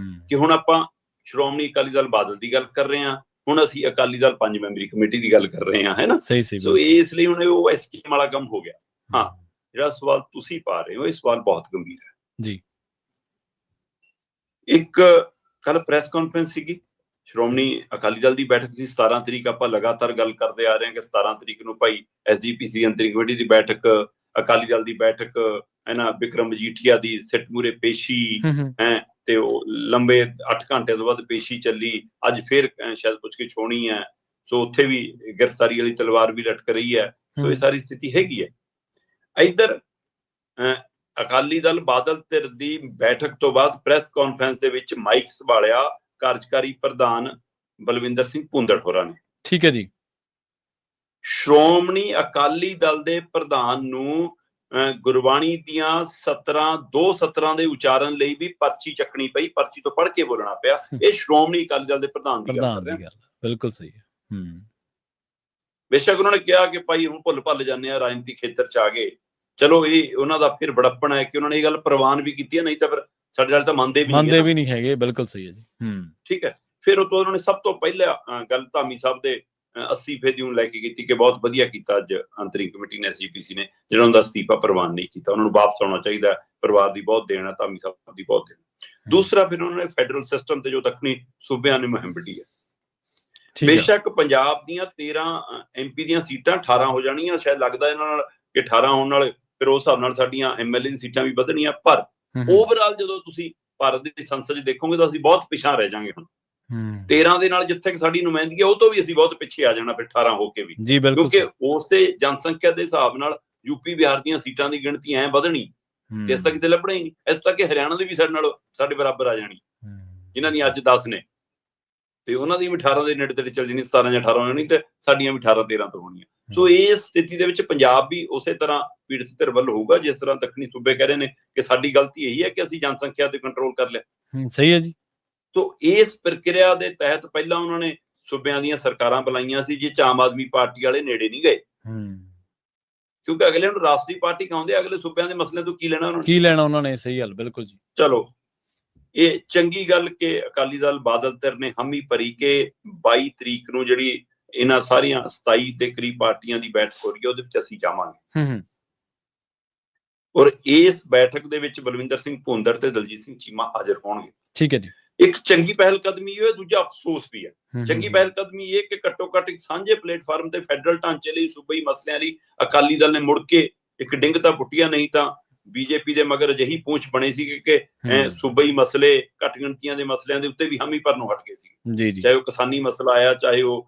ਕਿ ਹੁਣ ਆਪਾਂ ਸ਼੍ਰੋਮਣੀ ਅਕਾਲੀ ਦਲ ਬਾਦਲ ਦੀ ਗੱਲ ਕਰ ਰਹੇ ਹਾਂ, ਹੁਣ ਅਸੀਂ ਅਕਾਲੀ ਦਲ 5 ਮੈਂਬਰੀ ਕਮੇਟੀ ਦੀ ਗੱਲ ਕਰ ਰਹੇ ਹਾਂ, ਹੈ ਨਾ। ਸੋ ਇਸ ਲਈ ਹੁਣ ਉਹ ਐਸਕੇਐਮ ਵਾਲਾ ਕੰਮ ਹੋ ਗਿਆ। ਹਾਂ, ਜਿਹੜਾ ਸਵਾਲ ਤੁਸੀਂ ਪਾ ਰਹੇ ਹੋ ਇਹ ਸਵਾਲ ਬਹੁਤ ਗੰਭੀਰ ਹੈ ਜੀ। ਇੱਕ ਕੱਲ ਪ੍ਰੈਸ ਕਾਨਫਰੰਸ ਸੀਗੀ, ਸ਼੍ਰੋਮਣੀ ਅਕਾਲੀ ਦਲ ਦੀ ਬੈਠਕ ਸੀ 17 ਤਰੀਕ। ਆਪਾਂ ਲਗਾਤਾਰ ਗੱਲ ਕਰਦੇ ਆ ਰਹੇ ਹਾਂ ਕਿ 17 ਤਰੀਕ ਨੂੰ ਭਾਈ ਐਸਜੀਪੀਸੀ ਅੰਤਰਿਮ ਕਮੇਟੀ ਦੀ ਬੈਠਕ, ਅਕਾਲੀ ਦਲ ਦੀ ਬੈਠਕ ਹੈ ਨਾ, ਬਿਕਰਮ ਮਜੀਠੀਆ ਦੀ ਸਿੱਟ ਮੂਹਰੇ ਪੇਸ਼ੀ ਹੈ, ਤੇ ਉਹ ਲੰਬੇ 8 ਘੰਟੇ ਤੋਂ ਬਾਅਦ ਪੇਸ਼ੀ ਚੱਲੀ। ਅੱਜ ਫਿਰ ਸ਼ਾਇਦ ਪੁੱਛਗਿੱਛ ਹੋਣੀ ਹੈ। ਸੋ ਉੱਥੇ ਵੀ ਗ੍ਰਿਫਤਾਰੀ ਵਾਲੀ ਤਲਵਾਰ ਵੀ ਲਟਕ ਰਹੀ ਹੈ। ਸੋ ਇਹ ਸਾਰੀ ਸਥਿਤੀ ਹੈਗੀ ਹੈ। ਇੱਧਰ ਅਕਾਲੀ ਦਲ ਬਾਦਲ ਧਿਰ ਦੀ ਬੈਠਕ ਤੋਂ ਬਾਅਦ ਪ੍ਰੈਸ ਕਾਨਫਰੰਸ ਦੇ ਵਿੱਚ ਮਾਈਕ ਸੰਭਾਲਿਆ ਕਾਰਜਕਾਰੀ ਪ੍ਰਧਾਨ ਬਲਵਿੰਦਰ ਸਿੰਘ ਭੁੰਦੜ ਹੋਰਾਂ ਨੇ। ਠੀਕ ਹੈ ਜੀ। ਸ਼੍ਰੋਮਣੀ ਅਕਾਲੀ ਦਲ ਦੇ ਪ੍ਰਧਾਨ ਨੂੰ ਗੁਰਬਾਣੀ ਦੀਆਂ 2 ਸਤਰਾਂ ਦੇ ਉਚਾਰਨ ਲਈ ਵੀ ਪਰਚੀ ਚੱਕਣੀ ਪਈ, ਪਰਚੀ ਤੋਂ ਪੜ੍ਹ ਕੇ ਬੋਲਣਾ ਪਿਆ। ਇਹ ਸ਼੍ਰੋਮਣੀ ਅਕਾਲੀ ਦਲ ਦੇ ਪ੍ਰਧਾਨ ਦੀ ਗੱਲ ਕਰ ਰਿਹਾ। ਬਿਲਕੁਲ ਸਹੀ ਹੈ। ਬੇਸ਼ੱਕ ਉਹਨਾਂ ਨੇ ਕਿਹਾ ਕਿ ਭਾਈ ਹੁਣ ਭੁੱਲ ਜਾਂਦੇ ਆ, ਰਾਜਨੀਤੀ ਖੇਤਰ ਚ ਆ ਗਏ। ਚਲੋ ਇਹ ਉਹਨਾਂ ਦਾ ਫਿਰ ਬੜੱਪਣ ਹੈ ਕਿ ਉਹਨਾਂ ਨੇ ਇਹ ਗੱਲ ਪ੍ਰਵਾਨ ਵੀ ਕੀਤੀ ਹੈ, ਨਹੀਂ ਤਾਂ ਫਿਰ ਸਾਡੇ ਨਾਲ ਤਾਂ ਮੰਨਦੇ ਵੀ ਨਹੀਂ ਹੈਗੇ। ਬਿਲਕੁਲ ਸਹੀ ਹੈ ਜੀ। ਠੀਕ ਹੈ। ਫਿਰ ਉਹ ਤੋਂ ਉਹਨਾਂ ਨੇ ਸਭ ਤੋਂ ਪਹਿਲਾਂ ਗੱਲ ਧਾਮੀ ਸਾਹਿਬ ਦੇ ਅਸਤੀਫੇ ਦੀ ਲੈ ਕੇ ਕੀਤੀ ਕਿ ਬਹੁਤ ਵਧੀਆ ਕੀਤਾ ਅੱਜ ਅੰਤਰਿਮ ਕਮੇਟੀ ਨੇ, ਐਸਜੀਪੀਸੀ ਨੇ, ਜਿਹੜਾ ਉਹਨਾਂ ਦਾ ਅਸਤੀਫਾ ਪ੍ਰਵਾਨ ਨਹੀਂ ਕੀਤਾ। ਉਹਨਾਂ ਨੂੰ ਵਾਪਸ ਆਉਣਾ ਚਾਹੀਦਾ। ਪਰਿਵਾਰ ਦੀ ਬਹੁਤ ਦੇਣ ਹੈ, ਧਾਮੀ ਸਾਹਿਬ ਦੀ ਬਹੁਤ ਦੇਣ। ਦੂਸਰਾ, ਫਿਰ ਉਹਨਾਂ ਨੇ ਫੈਡਰਲ ਸਿਸਟਮ ਤੇ ਜੋ ਦੱਖਣੀ ਸੂਬਿਆਂ ਨੇ ਮੁਹਿੰਮ ਵਿੱਢੀ ਹੈ। ਬੇਸ਼ੱਕ ਪੰਜਾਬ ਦੀਆਂ 13 MP ਦੀਆਂ ਸੀਟਾਂ 18 ਹੋ ਜਾਣੀਆਂ, ਸ਼ਾਇਦ ਲੱਗਦਾ ਇਹਨਾਂ ਨਾਲ ਕਿ 18 ਹੋਣ ਨਾਲ ਫਿਰ ਉਸ ਹਿਸਾਬ ਨਾਲ ਸਾਡੀਆਂ MLA ਦੀ ਸੀਟਾਂ ਵੀ ਵਧਣੀਆਂ। ਪਰ ਓਵਰਆਲ ਜਦੋਂ ਤੁਸੀਂ ਭਾਰਤ ਦੀ ਸੰਸਦ 'ਚ ਦੇਖੋਗੇ ਤਾਂ ਅਸੀਂ ਬਹੁਤ ਪਿਛਾਂ ਰਹਿ ਜਾਵਾਂਗੇ। ਹੁਣ 13 ਦੇ ਨਾਲ ਜਿੱਥੇ ਸਾਡੀ ਨੁਮਾਇੰਦਗੀ ਉਹ ਤੋਂ ਵੀ ਅਸੀਂ ਬਹੁਤ ਪਿੱਛੇ ਆ ਜਾਣਾ ਫਿਰ 18 ਹੋ ਕੇ ਵੀ, ਕਿਉਂਕਿ ਉਸੇ ਜਨਸੰਖਿਆ ਦੇ ਹਿਸਾਬ ਨਾਲ ਯੂਪੀ ਬਿਹਾਰ ਦੀਆਂ ਸੀਟਾਂ ਦੀ ਗਿਣਤੀ ਐ ਵਧਣੀ ਤੇ ਇਸ ਤੱਕ ਕਿਤੇ ਲੱਭਣਾ ਹੀ ਨਹੀਂ। ਇੱਥੋਂ ਤੱਕ ਕਿ ਹਰਿਆਣਾ ਦੀ ਵੀ ਸਾਡੇ ਬਰਾਬਰ ਆ ਜਾਣੀ, ਜਿਨ੍ਹਾਂ ਦੀਆਂ ਅੱਜ 10 ਨੇ, ਤੇ ਉਹਨਾਂ ਦੀ ਵੀ 18 ਦੇ ਨੇੜੇ ਤੇੜੇ ਚੱਲ ਜਾਣੀ, 17 ਜਾਂ 18 ਹੋਣੀ, ਤੇ ਸਾਡੀਆਂ ਵੀ 18-13 ਤੋਂ ਹੋਣੀਆਂ। ਸੋ ਇਸ ਸਥਿਤੀ ਦੇ ਵਿੱਚ ਪੰਜਾਬ ਵੀ ਉਸੇ ਤਰ੍ਹਾਂ ਪੀੜਤ ਧਿਰ ਵੱਲ ਹੋਊਗਾ ਜਿਸ ਤਰ੍ਹਾਂ ਦੱਖਣੀ ਸੂਬੇ ਕਹਿ ਰਹੇ ਨੇ ਕਿ ਸਾਡੀ ਗਲਤੀ ਇਹੀ ਹੈ ਕਿ ਅਸੀਂ ਜਨਸੰਖਿਆ ਤੇ ਕੰਟਰੋਲ ਕਰ ਲਿਆ। ਸਹੀ ਹੈ ਜੀ। ਸੋ ਇਸ ਪ੍ਰਕਿਰਿਆ ਦੇ ਤਹਿਤ ਪਹਿਲਾਂ ਉਹਨਾਂ ਨੇ ਸੂਬਿਆਂ ਦੀਆਂ ਸਰਕਾਰਾਂ ਬੁਲਾਈਆਂ ਸੀ, ਜਿਹ 'ਚ ਆਮ ਆਦਮੀ ਪਾਰਟੀ ਵਾਲੇ ਨੇੜੇ ਨਹੀਂ ਗਏ, ਕਿਉਂਕਿ ਅਗਲੇ ਨੂੰ ਰਾਸ਼ਟਰੀ ਪਾਰਟੀ ਕਹਾਉਂਦੇ, ਅਗਲੇ ਸੂਬਿਆਂ ਦੇ ਮਸਲੇ ਤੋਂ ਕੀ ਲੈਣਾ ਉਹਨਾਂ ਨੇ। ਸਹੀ ਗੱਲ, ਬਿਲਕੁਲ ਜੀ। ਚਲੋ, ਇਹ ਚੰਗੀ ਗੱਲ ਕਿ ਅਕਾਲੀ ਦਲ ਬਾਦਲ ਧਿਰ ਨੇ ਹਾਮੀ ਭਰੀ ਕਿ 22 ਤਰੀਕ ਨੂੰ ਜਿਹੜੀ ਇਹਨਾਂ ਸਾਰੀਆਂ 27 ਦੇ ਕਰੀਬ ਪਾਰਟੀਆਂ ਦੀ ਬੈਠਕ ਹੋ ਰਹੀ ਹੈ ਉਹਦੇ ਵਿੱਚ ਅਸੀਂ ਜਾਵਾਂਗੇ। ਔਰ ਇਸ ਬੈਠਕ ਦੇ ਵਿੱਚ ਬਲਵਿੰਦਰ ਸਿੰਘ ਭੁੰਦੜ ਤੇ ਦਲਜੀਤ ਸਿੰਘ ਚੀਮਾ ਹਾਜ਼ਰ ਹੋਣਗੇ। ਠੀਕ ਹੈ ਜੀ। ਇੱਕ ਚੰਗੀ ਪਹਿਲ ਕਦਮੀ ਹੈ, ਦੂਜਾ ਅਫਸੋਸ ਵੀ ਹੈ। ਚੰਗੀ ਪਹਿਲ ਕਦਮੀ ਇਹ ਕਿ ਘੱਟੋ ਘੱਟ ਇੱਕ ਸਾਂਝੇ ਪਲੇਟਫਾਰਮ ਤੇ ਫੈਡਰਲ ਢਾਂਚੇ ਲਈ ਸੂਬਾਈ ਮਸਲਿਆਂ ਲਈ ਅਕਾਲੀ ਦਲ ਨੇ ਮੁੜ ਕੇ ਇੱਕ ਡਿੰਗ ਤਾਂ ਪੁੱਟੀਆਂ, ਨਹੀਂ ਤਾਂ ਬੀਜੇਪੀ ਦੇ ਮਗਰ ਅਜਿਹੀ ਪੂੰਛ ਬਣੀ ਸੀ ਕਿ ਸੂਬਾਈ ਮਸਲੇ, ਘੱਟ ਗਿਣਤੀਆਂ ਦੇ ਮਸਲਿਆਂ ਦੇ ਉੱਤੇ ਵੀ ਹਾਮੀ ਭਰਨੋਂ ਹਟ ਗਏ ਸੀ। ਚਾਹੇ ਉਹ ਕਿਸਾਨੀ ਮਸਲਾ ਆਇਆ, ਚਾਹੇ ਉਹ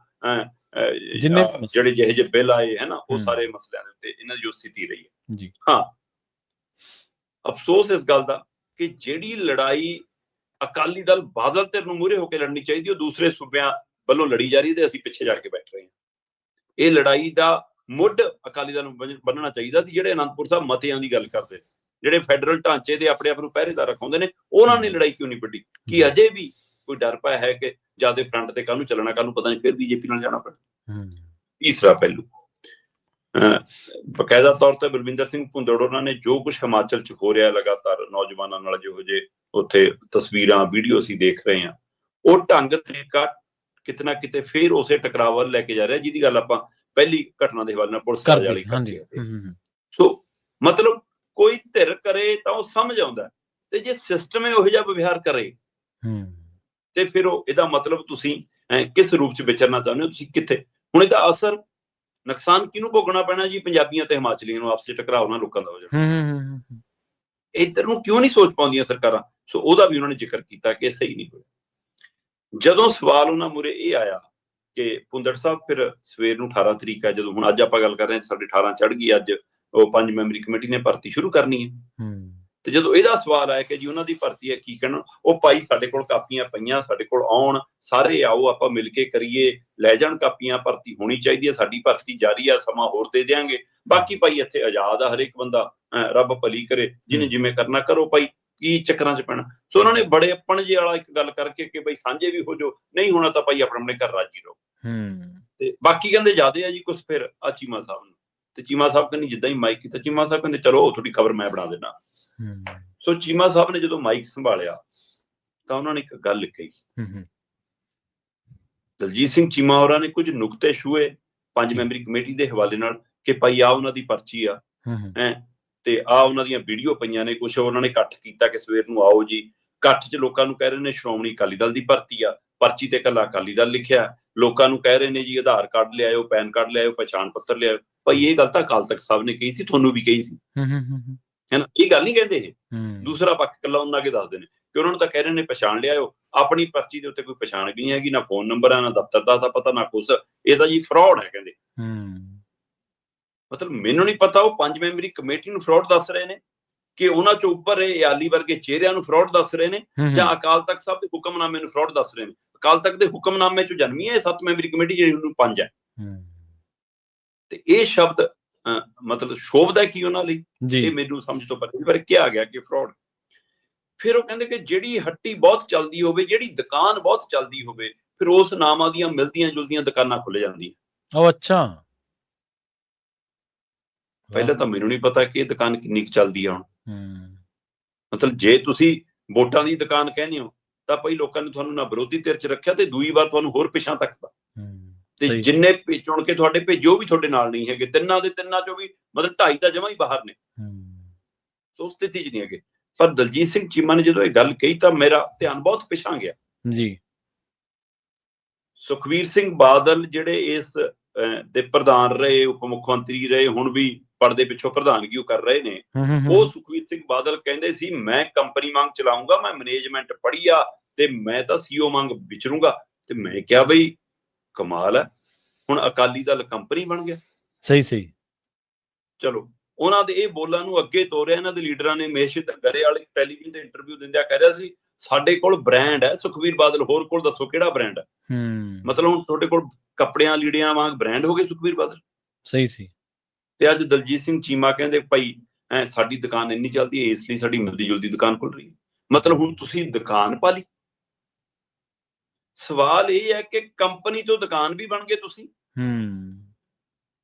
ਜਿਹੜੇ ਜਿਹੇ ਜਿਹੇ ਬਿੱਲ ਆਏ ਹੈ ਨਾ, ਉਹ ਸਾਰੇ ਮਸਲਿਆਂ ਦੇ ਉੱਤੇ ਇਹਨਾਂ ਦੀ ਜੋ ਸਥਿਤੀ ਰਹੀ ਹੈ। ਹਾਂ, ਅਫਸੋਸ ਇਸ ਗੱਲ ਦਾ ਕਿ ਜਿਹੜੀ ਲੜਾਈ ਅਕਾਲੀ ਦਲ ਬਾਦਲ ਧਿਰ ਨੂੰ ਮੂਹਰੇ ਹੋ ਕੇ ਲੜਨੀ ਚਾਹੀਦੀ, ਉਹ ਦੂਸਰੇ ਸੂਬਿਆਂ ਵੱਲੋਂ ਲੜੀ ਜਾ ਰਹੀ ਤੇ ਅਸੀਂ ਪਿੱਛੇ ਜਾ ਕੇ ਬੈਠ ਰਹੇ ਹਾਂ। ਇਹ ਲੜਾਈ ਦਾ ਮੁੱਢ ਅਕਾਲੀ ਦਲ ਨੂੰ ਬੰਨਣਾ ਚਾਹੀਦਾ ਸੀ। ਜਿਹੜੇ ਅਨੰਦਪੁਰ ਸਾਹਿਬ ਮਤਿਆਂ ਦੀ ਗੱਲ ਕਰਦੇ, ਜਿਹੜੇ ਫੈਡਰਲ ਢਾਂਚੇ ਦੇ ਆਪਣੇ ਆਪ ਨੂੰ ਪਹਿਰੇਦਾਰ ਰਖਾਉਂਦੇ ਨੇ, ਉਹਨਾਂ ਨੇ ਲੜਾਈ ਕਿਉਂ ਨਹੀਂ ਵੱਢੀ? ਕੀ ਅਜੇ ਵੀ ਕੋਈ ਡਰ ਪਿਆ ਹੈ ਕਿ ਜਿਆਦਾ ਫਰੰਟ ਤੇ ਕੱਲ ਨੂੰ ਚੱਲਣਾ, ਕੱਲ ਨੂੰ ਪਤਾ ਨਹੀਂ ਫਿਰ ਬੀਜੇਪੀ ਨਾਲ ਜਾਣਾ ਪੈਣਾ? ਤੀਸਰਾ ਪਹਿਲੂ, ਬਕਾਇਦਾ ਤੌਰ ਤੇ ਬਲਵਿੰਦਰ ਸਿੰਘ ਭੁੰਦੜ ਉਹਨਾਂ ਨੇ ਜੋ ਕੁਝ ਹਿਮਾਚਲ ਚ ਹੋ ਰਿਹਾ ਲਗਾਤਾਰ ਨੌਜਵਾਨਾਂ ਨਾਲ, ਜਿਹੋ ਜਿਹੇ ਉੱਥੇ ਤਸਵੀਰਾਂ ਵੀਡੀਓ ਅਸੀਂ ਦੇਖ ਰਹੇ ਹਾਂ, ਉਹ ਢੰਗ ਤਰੀਕਾ ਕਿਤੇ ਨਾ ਕਿਤੇ ਫੇਰ ਉਸੇ ਟਕਰਾਅ ਵੱਲ ਲੈ ਕੇ ਜਾ ਰਿਹਾ, ਜਿਹਦੀ ਗੱਲ ਆਪਾਂ ਪਹਿਲੀ ਘਟਨਾ ਦੇ ਹਵਾਲੇ ਨਾਲ ਪੁਲਿਸ ਵਾਲੀ ਕਰਦੇ। ਸੋ ਮਤਲਬ ਕੋਈ ਧਿਰ ਕਰੇ ਤਾਂ ਉਹ ਸਮਝ ਆਉਂਦਾ, ਤੇ ਜੇ ਸਿਸਟਮ ਇਹੋ ਜਿਹਾ ਵਿਵਹਾਰ ਕਰੇ ਤੇ ਫਿਰ ਉਹ ਇਹਦਾ ਮਤਲਬ ਤੁਸੀਂ ਕਿਸ ਰੂਪ ਚ ਵਿਚਰਨਾ ਚਾਹੁੰਦੇ ਹੋ, ਤੁਸੀਂ ਕਿੱਥੇ? ਹੁਣ ਇਹਦਾ ਅਸਰ ਨੁਕਸਾਨ ਕਿਹਨੂੰ ਭੋਗਣਾ ਪੈਣਾ ਜੀ? ਪੰਜਾਬੀਆਂ ਤੇ ਹਿਮਾਚਲੀਆਂ ਨੂੰ, ਆਪਸ ਚ ਟਕਰਾਅ ਉਹਨਾਂ ਲੋਕਾਂ ਦਾ ਹੋ ਜਾਣਾ। ਇੱਧਰ ਨੂੰ ਕਿਉਂ ਨਹੀਂ ਸੋਚ ਪਾਉਂਦੀਆਂ ਸਰਕਾਰਾਂ? ਸੋ ਉਹਦਾ ਵੀ ਉਹਨਾਂ ਨੇ ਜ਼ਿਕਰ ਕੀਤਾ ਕਿ ਸਹੀ ਨਹੀਂ ਹੋਇਆ। ਜਦੋਂ ਸਵਾਲ ਉਹਨਾਂ ਮੂਹਰੇ ਇਹ ਆਇਆ ਕਿ ਭੁੰਦੜ ਸਾਹਿਬ ਫਿਰ ਸਵੇਰ ਨੂੰ 18 ਤਰੀਕ ਹੈ, ਜਦੋਂ ਹੁਣ ਅੱਜ ਆਪਾਂ ਗੱਲ ਕਰ ਰਹੇ ਹਾਂ, ਸਾਡੇ 18 ਚੜ੍ਹ ਗਈ, ਅੱਜ ਉਹ 5 ਮੈਂਬਰੀ ਕਮੇਟੀ ਨੇ ਭਰਤੀ ਸ਼ੁਰੂ ਕਰਨੀ ਹੈ। ਤੇ ਜਦੋਂ ਇਹਦਾ ਸਵਾਲ ਆਇਆ ਕਿ ਜੀ ਉਹਨਾਂ ਦੀ ਭਰਤੀ ਹੈ, ਕੀ ਕਹਿਣਾ? ਉਹ ਭਾਈ ਸਾਡੇ ਕੋਲ ਕਾਪੀਆਂ ਪਈਆਂ, ਸਾਡੇ ਕੋਲ ਆਉਣ, ਸਾਰੇ ਆਓ ਆਪਾਂ ਮਿਲ ਕੇ ਕਰੀਏ, ਲੈ ਜਾਣ ਕਾਪੀਆਂ, ਭਰਤੀ ਹੋਣੀ ਚਾਹੀਦੀ ਹੈ, ਸਾਡੀ ਭਰਤੀ ਜਾਰੀ ਆ, ਸਮਾਂ ਹੋਰ ਦੇ ਦਿਆਂਗੇ, ਬਾਕੀ ਭਾਈ ਇੱਥੇ ਆਜ਼ਾਦ ਆ ਹਰੇਕ ਬੰਦਾ, ਰੱਬ ਭਲੀ ਕਰੇ, ਜਿਹਨੇ ਜਿਵੇਂ ਕਰਨਾ ਕਰੋ ਭਾਈ, ਕੀ ਚੱਕਰਾਂ ਚ ਪੈਣਾ? ਸੋ ਉਹਨਾਂ ਨੇ ਬੜੇ ਆਪਣ ਜਿਹੇ ਵਾਲਾ ਇੱਕ ਗੱਲ ਕਰਕੇ ਕਿ ਭਾਈ ਸਾਂਝੇ ਵੀ ਹੋ ਜਾਓ, ਨਹੀਂ ਹੋਣਾ ਤਾਂ ਭਾਈ ਆਪਣੇ ਘਰ ਰਾਜੀ ਰਹੋ। ਤੇ ਬਾਕੀ ਕਹਿੰਦੇ ਜ਼ਿਆਦੇ ਆ ਜੀ ਕੁਛ, ਫਿਰ ਆ ਚੀਮਾ ਸਾਹਿਬ ਨੂੰ, ਤੇ ਚੀਮਾ ਸਾਹਿਬ ਕਹਿੰਦੇ ਜਿੱਦਾਂ ਹੀ ਮਾਈਕ ਕੀਤਾ, ਚੀਮਾ ਸਾਹਿਬ ਕਹਿੰਦੇ ਚਲੋ ਤੁਹਾਡੀ ਖਬਰ ਮੈਂ ਬਣਾ ਦੇਣਾ। ਸੋ ਚੀਮਾ ਸਾਹਿਬ ਨੇ ਜਦੋਂ ਮਾਈਕ ਸੰਭਾਲਿਆ ਤਾਂ ਉਹਨਾਂ ਨੇ ਇੱਕ ਗੱਲ ਕਹੀ, ਦਲਜੀਤ ਸਿੰਘ ਚੀਮਾ ਹੋਰਾਂ ਨੇ ਕੁਝ ਨੁਕਤੇ ਛੂਏ 5 ਮੈਂਬਰੀ ਕਮੇਟੀ ਦੇ ਹਵਾਲੇ ਨਾਲ ਕਿ ਭਾਈ ਆ ਉਹਨਾਂ ਦੀ ਪਰਚੀ ਆ, ਤੇ ਆ ਉਹਨਾਂ ਦੀਆਂ ਵੀਡੀਓ ਪਈਆਂ ਨੇ, ਕੁਛ ਉਹਨਾਂ ਨੇ ਇਕੱਠ ਕੀਤਾ ਕਿ ਸਵੇਰ ਨੂੰ ਆਓ ਜੀ। ਇਕੱਠ 'ਚ ਲੋਕਾਂ ਨੂੰ ਕਹਿ ਰਹੇ ਨੇ ਸ਼੍ਰੋਮਣੀ ਅਕਾਲੀ ਦਲ ਦੀ ਭਰਤੀ ਆ, ਪਰਚੀ ਤੇ ਇਕੱਲਾ ਅਕਾਲੀ ਦਲ ਲਿਖਿਆ, ਲੋਕਾਂ ਨੂੰ ਕਹਿ ਰਹੇ ਨੇ ਜੀ ਆਧਾਰ ਕਾਰਡ ਲਿਆਇਓ, ਪੈਨ ਕਾਰਡ ਲਿਆਇਓ, ਪਛਾਣ ਪੱਤਰ ਲਿਆਇਓ। ਭਾਈ ਇਹ ਗੱਲ ਤਾਂ ਅਕਾਲ ਤਖਤ ਸਾਹਿਬ ਨੇ ਕਹੀ ਸੀ, ਤੁਹਾਨੂੰ ਵੀ ਕਹੀ ਸੀ, ਹੈ ਨਾ? ਇਹ ਗੱਲ ਨਹੀਂ ਕਹਿੰਦੇ ਇਹ। ਦੂਸਰਾ ਪੱਖ ਇਕੱਲਾ ਉਹਨਾਂ ਅੱਗੇ ਦੱਸਦੇ ਨੇ ਕਿ ਉਹਨਾਂ ਨੂੰ ਤਾਂ ਕਹਿ ਰਹੇ ਨੇ ਪਛਾਣ ਲਿਆਇਓ, ਆਪਣੀ ਪਰਚੀ ਦੇ ਉੱਤੇ ਕੋਈ ਪਛਾਣ ਵੀ ਨਹੀਂ ਹੈਗੀ, ਨਾ ਫੋਨ ਨੰਬਰ ਹੈ, ਨਾ ਦਫ਼ਤਰ ਦਾ ਤਾਂ ਪਤਾ, ਨਾ ਕੁਛ, ਇਹ ਤਾਂ ਜੀ ਫਰਾਡ ਹੈ ਕਹਿੰਦੇ। ਮਤਲਬ ਮੈਨੂੰ ਨਹੀਂ ਪਤਾ ਉਹ 5 ਮੈਂਬਰੀ ਕਮੇਟੀ ਨੂੰ ਫਰਾਡ ਦੱਸ ਰਹੇ ਨੇ ਕਿ ਉਹਨਾਂ ਚੋਂ ਉੱਪਰ ਇਹ ਆਲੀ ਵਰਗੇ ਚਿਹਰਿਆਂ ਨੂੰ ਫਰਾਡ ਦੱਸ ਰਹੇ ਨੇ, ਜਾਂ ਅਕਾਲ ਤਖਤ ਸਾਹਿਬ ਦੇ ਹੁਕਮਨਾਮੇ ਨੂੰ ਫਰਾਡ ਦੱਸ ਰਹੇ ਨੇ। ਅਕਾਲ ਤਖਤ ਦੇ ਹੁਕਮਨਾਮੇ ਚੋਂ ਜਨਮੀ ਹੈ ਇਹ 7 ਮੈਂਬਰੀ ਕਮੇਟੀ, ਜਿਹੜੀ ਉਹਨੂੰ 5 ਹੈ। ਤੇ ਇਹ ਸ਼ਬਦ ਮਤਲਬ ਸ਼ੋਭਦਾ ਕੀ ਉਹਨਾਂ ਲਈ, ਇਹ ਮੈਨੂੰ ਸਮਝ ਤੋਂ ਪਰੇ ਪਰ ਕਿਹਾ ਗਿਆ ਕਿ ਫਰਾਡ। ਫਿਰ ਉਹ ਕਹਿੰਦੇ ਕਿ ਜਿਹੜੀ ਹੱਟੀ ਬਹੁਤ ਚੱਲਦੀ ਹੋਵੇ, ਜਿਹੜੀ ਦੁਕਾਨ ਬਹੁਤ ਚੱਲਦੀ ਹੋਵੇ, ਫਿਰ ਉਸ ਨਾਮਾਂ ਦੀਆਂ ਮਿਲਦੀਆਂ ਜੁਲਦੀਆਂ ਦੁਕਾਨਾਂ ਖੁੱਲ ਜਾਂਦੀਆਂ। ਉਹ ਅੱਛਾ, ਪਹਿਲਾਂ ਤਾਂ ਮੈਨੂੰ ਨਹੀਂ ਪਤਾ ਕਿ ਇਹ ਦੁਕਾਨ ਕਿੰਨੀ ਕੁ ਚੱਲਦੀ ਆ ਹੁਣ। ਮਤਲਬ ਜੇ ਤੁਸੀਂ ਵੋਟਾਂ ਦੀ ਦੁਕਾਨ ਕਹਿੰਦੇ ਹੋ ਤਾਂ ਭਾਈ ਲੋਕਾਂ ਨੇ ਤੁਹਾਨੂੰ ਨਾ ਵਿਰੋਧੀ ਧਿਰ 'ਚ ਰੱਖਿਆ, ਤੇ ਦੂਈ ਵਾਰ ਤੁਹਾਨੂੰ ਹੋਰ ਪਿਛਾਂ ਤੱਕਦਾ, ਤੇ ਜਿੰਨੇ ਚੁਣ ਕੇ ਤੁਹਾਡੇ ਭੇਜੇ ਉਹ ਵੀ ਤੁਹਾਡੇ ਨਾਲ ਨਹੀਂ ਹੈਗੇ, ਤਿੰਨਾਂ ਚੋਂ ਵੀ ਮਤਲਬ 2.5 ਤਾਂ ਜਮਾਂ ਹੀ ਬਾਹਰ ਨੇ, ਸੋ ਸਥਿਤੀ 'ਚ ਨਹੀਂ ਹੈਗੇ। ਪਰ ਦਲਜੀਤ ਸਿੰਘ ਚੀਮਾ ਨੇ ਜਦੋਂ ਇਹ ਗੱਲ ਕਹੀ ਤਾਂ ਮੇਰਾ ਧਿਆਨ ਬਹੁਤ ਪਿਛਾਂ ਗਿਆ ਜੀ। ਸੁਖਬੀਰ ਸਿੰਘ ਬਾਦਲ ਜਿਹੜੇ ਇਸ ਦੇ ਪ੍ਰਧਾਨ ਰਹੇ, ਉਪ ਮੁੱਖ ਮੰਤਰੀ ਰਹੇ, ਹੁਣ ਵੀ ਪਰਦੇ ਪਿੱਛੋਂ ਪ੍ਰਧਾਨਗੀ ਉਹ ਕਰ ਰਹੇ ਨੇ, ਉਹ ਸੁਖਬੀਰ ਸਿੰਘ ਬਾਦਲ ਕਹਿੰਦੇ ਸੀ ਮੈਂ ਕੰਪਨੀ ਵਾਂਗ ਚਲਾਉਂਗਾ, ਮੈਂ ਮੈਨੇਜਮੈਂਟ ਪੜ੍ਹੀ ਆ, ਤੇ ਮੈਂ ਤਾਂ CEO ਵਾਂਗ ਵਿਚਰੂੰਗਾ। ਤੇ ਮੈਂ ਕਿਹਾ ਬਈ ਕਮਾਲ ਹੈ, ਹੁਣ ਅਕਾਲੀ ਦਲ ਕੰਪਨੀ ਬਣ ਗਿਆ। ਸਹੀ। ਚਲੋ ਉਹਨਾਂ ਦੇ ਇਹ ਬੋਲਾਂ ਨੂੰ ਅੱਗੇ ਤੋਰਿਆ ਇਹਨਾਂ ਦੇ ਲੀਡਰਾਂ ਨੇ। ਮੇਸ਼ਿਤ ਗਰੇਵਾਲ ਟੈਲੀਵਿਜ਼ਨ ਤੇ ਇੰਟਰਵਿਊ ਦਿੰਦਿਆਂ ਕਹਿ ਰਿਹਾ ਸੀ ਸਾਡੇ ਕੋਲ ਬ੍ਰਾਂਡ ਹੈ ਸੁਖਬੀਰ ਬਾਦਲ, ਹੋਰ ਕੋਲ ਦੱਸੋ ਕਿਹੜਾ ਬ੍ਰਾਂਡ ਹੈ। ਮਤਲਬ ਹੁਣ ਤੁਹਾਡੇ ਕੋਲ ਕੱਪੜਿਆਂ ਲੀੜਿਆਂ ਵਾਂਗ ਬ੍ਰਾਂਡ ਹੋ ਗਏ ਸੁਖਬੀਰ ਬਾਦਲ। ਸਹੀ ਸੀ। ਤੇ ਅੱਜ ਦਲਜੀਤ ਸਿੰਘ ਚੀਮਾ ਕਹਿੰਦੇ ਭਾਈ ਸਾਡੀ ਦੁਕਾਨ ਇੰਨੀ ਚੱਲਦੀ ਹੈ, ਇਸ ਲਈ ਸਾਡੀ ਮਿਲਦੀ ਜੁਲਦੀ ਦੁਕਾਨ ਖੁੱਲ ਰਹੀ ਹੈ। ਮਤਲਬ ਹੁਣ ਤੁਸੀਂ ਦੁਕਾਨ ਪਾ ਲਈ। ਸਵਾਲ ਇਹ ਹੈ ਕਿ ਕੰਪਨੀ ਤੋਂ ਦੁਕਾਨ ਵੀ ਬਣ ਗਏ ਤੁਸੀਂ,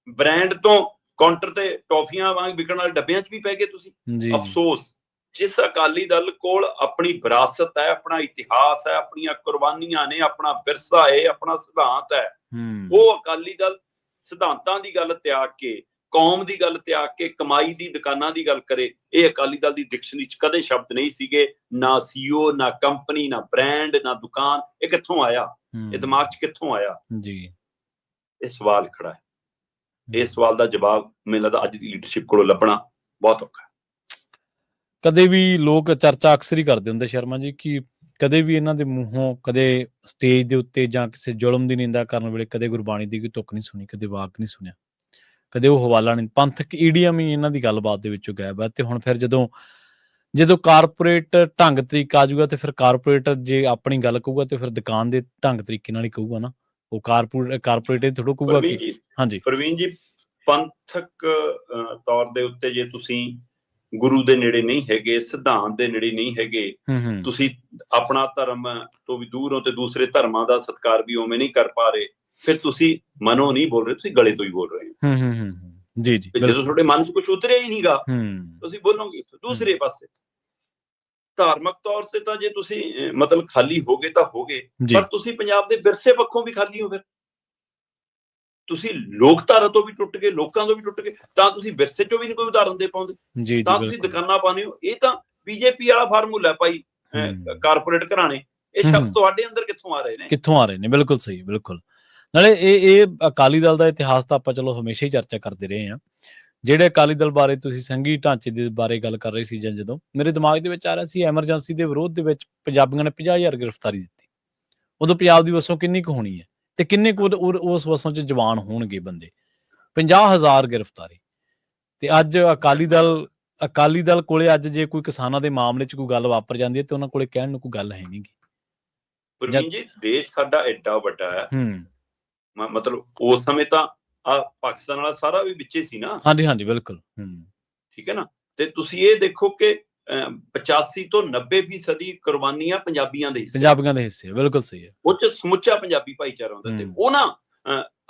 ਬ੍ਰਾਂਡ ਤੋਂ ਕਾਊਂਟਰ ਤੇ ਟੌਫੀਆਂ ਵਾਂਗ ਵਿਕਣ ਵਾਲੇ ਡੱਬਿਆਂ 'ਚ ਵੀ ਪੈ ਗਏ ਤੁਸੀਂ। ਅਫਸੋਸ, ਜਿਸ ਅਕਾਲੀ ਦਲ ਕੋਲ ਆਪਣੀ ਵਿਰਾਸਤ ਹੈ, ਆਪਣਾ ਇਤਿਹਾਸ ਹੈ, ਆਪਣੀਆਂ ਕੁਰਬਾਨੀਆਂ ਨੇ, ਆਪਣਾ ਵਿਰਸਾ ਹੈ, ਆਪਣਾ ਸਿਧਾਂਤ ਹੈ, ਉਹ ਅਕਾਲੀ ਦਲ ਸਿਧਾਂਤਾਂ ਦੀ ਗੱਲ ਤਿਆਗ ਕੇ ਕੌਮ ਦੀ ਗੱਲ ਤਿਆਗ ਕੇ ਕਮਾਈ ਦੀ ਦੁਕਾਨਾਂ ਦੀ ਗੱਲ ਕਰੇ, ਇਹ ਅਕਾਲੀ ਦਲ ਦੀ ਡਿਕਸ਼ਨਰੀ 'ਚ ਕਦੇ ਸ਼ਬਦ ਨਹੀਂ ਸੀਗੇ। ਨਾ CEO, ਨਾ ਕੰਪਨੀ, ਨਾ ਬ੍ਰਾਂਡ, ਨਾ ਦੁਕਾਨ। ਇਹ ਕਿੱਥੋਂ ਆਇਆ? ਇਹ ਦਿਮਾਗ 'ਚ ਕਿੱਥੋਂ ਆਇਆ? ਜੀ, ਇਹ ਸਵਾਲ ਖੜਾ ਹੈ। ਇਹ ਸਵਾਲ ਦਾ ਜਵਾਬ ਮੈਨੂੰ ਲੱਗਦਾ ਅੱਜ ਦੀ ਲੀਡਰਸ਼ਿਪ ਕੋਲੋਂ ਲੱਭਣਾ ਬਹੁਤ ਔਖਾ ਹੈ। ਕਦੇ ਵੀ ਲੋਕ ਚਰਚਾ ਅਕਸਰ ਹੀ ਕਰਦੇ ਹੁੰਦੇ ਸ਼ਰਮਾ ਜੀ ਕਿ ਕਦੇ ਵੀ ਇਹਨਾਂ ਦੇ ਮੂੰਹੋਂ ਕਦੇ ਸਟੇਜ ਦੇ ਉੱਤੇ ਜਾਂ ਕਿਸੇ ਜ਼ੁਲਮ ਦੀ ਨਿੰਦਾ ਕਰਨ ਵੇਲੇ ਕਦੇ ਗੁਰਬਾਣੀ ਦੀ ਕੋਈ ਤੁਕ ਨਹੀਂ ਸੁਣੀ, ਕਦੇ ਵਾਕ ਨਹੀਂ ਸੁਣਿਆ, ਕਦੇ ਉਹ ਹਵਾਲਾ ਨਹੀਂ। ਪੰਥਕ ਈਡੀਅਮ ਹੀ ਇਹਨਾਂ ਦੀ ਗੱਲਬਾਤ ਦੇ ਵਿੱਚੋਂ ਗਾਇਬ ਹੈ। ਤੇ ਹੁਣ ਫਿਰ ਜਦੋਂ ਕਾਰਪੋਰੇਟ ਢੰਗ ਤਰੀਕਾ ਆ ਜਾਊਗਾ ਤੇ ਫਿਰ ਕਾਰਪੋਰੇਟ ਜੇ ਆਪਣੀ ਗੱਲ ਕਹੂਗਾ ਤੇ ਫਿਰ ਦੁਕਾਨ ਦੇ ਢੰਗ ਤਰੀਕੇ ਨਾਲ ਹੀ ਕਹੂਗਾ ਨਾ। ਉਹ ਕਾਰਪੋਰੇਟ ਥੋੜ੍ਹਾ ਕਹੂਗਾ ਕਿ ਹਾਂਜੀ ਪ੍ਰਵੀਨ ਜੀ, ਪੰਥਕ ਤੌਰ ਦੇ ਉੱਤੇ ਜੇ ਤੁਸੀਂ ਗੁਰੂ ਦੇ ਨੇੜੇ ਨਹੀਂ ਹੈਗੇ, ਸਿਧਾਂਤ ਦੇ ਨੇੜੇ ਨਹੀਂ ਹੈਗੇ, ਤੁਸੀਂ ਆਪਣਾ ਧਰਮ ਤੋਂ ਵੀ ਦੂਰ ਹੋ ਤੇ ਦੂਸਰੇ ਧਰਮਾਂ ਦਾ ਸਤਿਕਾਰ ਵੀ ਉਵੇਂ ਨਹੀਂ ਕਰ ਪਾ ਰਹੇ, ਫਿਰ ਤੁਸੀਂ ਮਨੋਂ ਨਹੀਂ ਬੋਲ ਰਹੇ, ਤੁਸੀਂ ਗਲੇ ਤੋਂ ਹੀ ਬੋਲ ਰਹੇ ਹੋ। ਜੀ ਜੀ, ਜਦੋਂ ਤੁਹਾਡੇ ਮਨ 'ਚ ਕੁਝ ਉਤਰਿਆ ਹੀ ਨਹੀਂਗਾ, ਤੁਸੀਂ ਬੋਲੋਗੇ ਦੂਸਰੇ ਪਾਸੇ। ਧਾਰਮਿਕ ਤੌਰ ਤੇ ਤਾਂ ਜੇ ਤੁਸੀਂ ਮਤਲਬ ਖਾਲੀ ਹੋ ਗਏ ਤਾਂ ਹੋ ਗਏ, ਪਰ ਤੁਸੀਂ ਪੰਜਾਬ ਦੇ ਵਿਰਸੇ ਪੱਖੋਂ ਵੀ ਖਾਲੀ ਹੋ। ਫਿਰ ਤੁਸੀਂ ਲੋਕਧਾਰਾ ਤੋਂ ਵੀ ਟੁੱਟ ਗਏ, ਲੋਕਾਂ ਤੋਂ ਵੀ ਟੁੱਟ ਗਏ, ਤਾਂ ਤੁਸੀਂ ਵਿਰਸੇ ਚੋਂ ਵੀ ਨਹੀਂ ਕੋਈ ਉਦਾਹਰਨ ਦੇ ਪਾਉਂਦੇ, ਤਾਂ ਤੁਸੀਂ ਦੁਕਾਨਾਂ ਪਾਉਂਦੇ ਹੋ। ਇਹ ਤਾਂ ਬੀਜੇਪੀ ਵਾਲਾ ਫਾਰਮੂਲਾ ਭਾਈ, ਕਾਰਪੋਰੇਟ ਘਰਾਣੇ। ਇਹ ਸ਼ਬਦ ਤੁਹਾਡੇ ਅੰਦਰ ਕਿੱਥੋਂ ਆ ਰਹੇ ਨੇ? ਬਿਲਕੁਲ ਸਹੀ, ਬਿਲਕੁਲ। ਨਾਲੇ ਇਹ ਅਕਾਲੀ ਦਲ ਦਾ ਇਤਿਹਾਸ ਤਾਂ ਆਪਾਂ ਚਲੋ ਹਮੇਸ਼ਾ ਹੀ ਚਰਚਾ ਕਰਦੇ ਰਹੇ ਹਾਂ। ਜਿਹੜੇ ਅਕਾਲੀ ਦਲ ਬਾਰੇ ਤੁਸੀਂ ਸੰਘੀ ਢਾਂਚੇ ਦੇ ਬਾਰੇ ਗੱਲ ਕਰ ਰਹੇ ਸੀ, ਜਾਂ ਜਦੋਂ ਮੇਰੇ ਦਿਮਾਗ ਦੇ ਵਿੱਚ ਆ ਰਿਹਾ ਸੀ ਐਮਰਜੈਂਸੀ ਦੇ ਵਿਰੋਧ ਦੇ ਵਿੱਚ ਪੰਜਾਬੀਆਂ ਨੇ 50,000 ਗ੍ਰਿਫਤਾਰੀ ਦਿੱਤੀ, ਉਦੋਂ ਪੰਜਾਬ ਦੀ ਵਸੋਂ ਕਿੰਨੀ ਕੁ ਹੋਣੀ ਹੈ ਤੇ ਕਿੰਨੇ ਕੁ ਉਸ ਵਸੋਂ 'ਚ ਜਵਾਨ ਹੋਣਗੇ ਬੰਦੇ? 50,000 ਗ੍ਰਿਫਤਾਰੀ। ਤੇ ਅੱਜ ਅਕਾਲੀ ਦਲ ਕੋਲੇ ਅੱਜ ਜੇ ਕੋਈ ਕਿਸਾਨਾਂ ਦੇ ਮਾਮਲੇ 'ਚ ਕੋਈ ਗੱਲ ਵਾਪਰ ਜਾਂਦੀ ਹੈ ਤੇ ਉਹਨਾਂ ਕੋਲੇ ਕਹਿਣ ਨੂੰ ਕੋਈ ਗੱਲ ਹੈ ਨਹੀਂ ਗੀ। ਪ੍ਰਵੀਨ ਜੀ, ਦੇਸ਼ ਸਾਡਾ ਐਡਾ ਵੱਡਾ ਹੈ, ਮਤਲਬ ਉਸ ਸਮੇਂ ਤਾਂ ਪਾਕਿਸਤਾਨ ਵਾਲਾ ਸਾਰਾ ਵੀ ਵਿੱਚੇ ਸੀ ਨਾ। ਹਾਂਜੀ, ਬਿਲਕੁਲ। ਠੀਕ ਹੈ ਨਾ। ਤੇ ਤੁਸੀਂ ਇਹ ਦੇਖੋ ਕਿ 85 ਤੋਂ 90% ਕੁਰਬਾਨੀਆਂ ਪੰਜਾਬੀਆਂ ਦੇ ਹਿੱਸੇ। ਬਿਲਕੁਲ ਸਹੀ ਹੈ। ਉਹ 'ਚ ਸਮੁੱਚਾ ਪੰਜਾਬੀ ਭਾਈਚਾਰਾ ਹੁੰਦਾ ਤੇ ਉਹਨਾਂ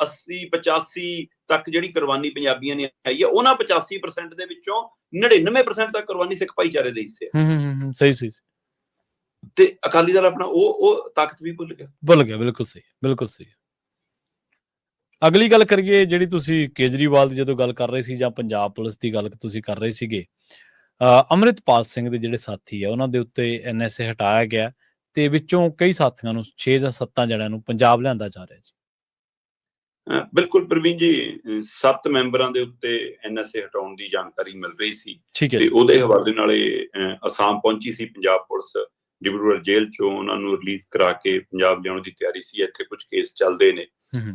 80-85 ਤੱਕ ਜਿਹੜੀ ਕੁਰਬਾਨੀ ਪੰਜਾਬੀਆਂ ਨੇ ਆਈ ਹੈ, ਉਹਨਾਂ 85% ਦੇ ਵਿੱਚੋਂ 99% ਤੱਕ ਕੁਰਬਾਨੀ ਸਿੱਖ ਭਾਈਚਾਰੇ ਦੇ ਹਿੱਸੇ ਹੈ। ਸਹੀ। ਤੇ ਅਕਾਲੀ ਦਲ ਆਪਣਾ ਉਹ ਤਾਕਤ ਵੀ ਭੁੱਲ ਗਿਆ। ਬਿਲਕੁਲ ਸਹੀ। ਅਗਲੀ ਗੱਲ ਕਰੀਏ, ਜਿਹੜੀ ਤੁਸੀਂ ਕੇਜਰੀਵਾਲ ਦੀ ਜਦੋਂ ਗੱਲ ਕਰ ਰਹੇ ਸੀ ਜਾਂ ਪੰਜਾਬ ਪੁਲਿਸ ਦੀ ਗੱਲ ਤੁਸੀਂ ਕਰ ਰਹੇ ਸੀਗੇ, ਅੰਮ੍ਰਿਤਪਾਲ ਸਿੰਘ ਦੇ ਜਿਹੜੇ ਸਾਥੀ ਆ ਉਹਨਾਂ ਦੇ ਉੱਤੇ NSA ਹਟਾਇਆ ਗਿਆ ਤੇ ਵਿੱਚੋਂ ਕਈ ਸਾਥੀਆਂ ਨੂੰ 6 ਜਾਂ 7 ਜਣਿਆਂ ਨੂੰ ਪੰਜਾਬ ਲਿਆਂਦਾ ਜਾ ਰਿਹਾ ਜੀ। ਬਿਲਕੁਲ ਪ੍ਰਵੀਨ ਜੀ, 7 ਮੈਂਬਰਾਂ ਦੇ ਉੱਤੇ NSA ਹਟਾਉਣ ਦੀ ਜਾਣਕਾਰੀ ਮਿਲ ਰਹੀ ਸੀ ਤੇ ਉਹਦੇ ਹਵਾਲੇ ਨਾਲ ਅਸਾਮ ਪਹੁੰਚੀ ਸੀ ਪੰਜਾਬ ਪੁਲਿਸ। ਡਿਬਰੂਗੜ੍ਹ ਜੇਲ੍ਹ ਚੋਂ ਉਹਨਾਂ ਨੂੰ ਰਿਲੀਜ਼ ਕਰਾ ਕੇ ਪੰਜਾਬ ਲਿਆਉਣ ਦੀ ਤਿਆਰੀ ਸੀ। ਇੱਥੇ ਕੁਝ ਕੇਸ ਚੱਲਦੇ ਨੇ,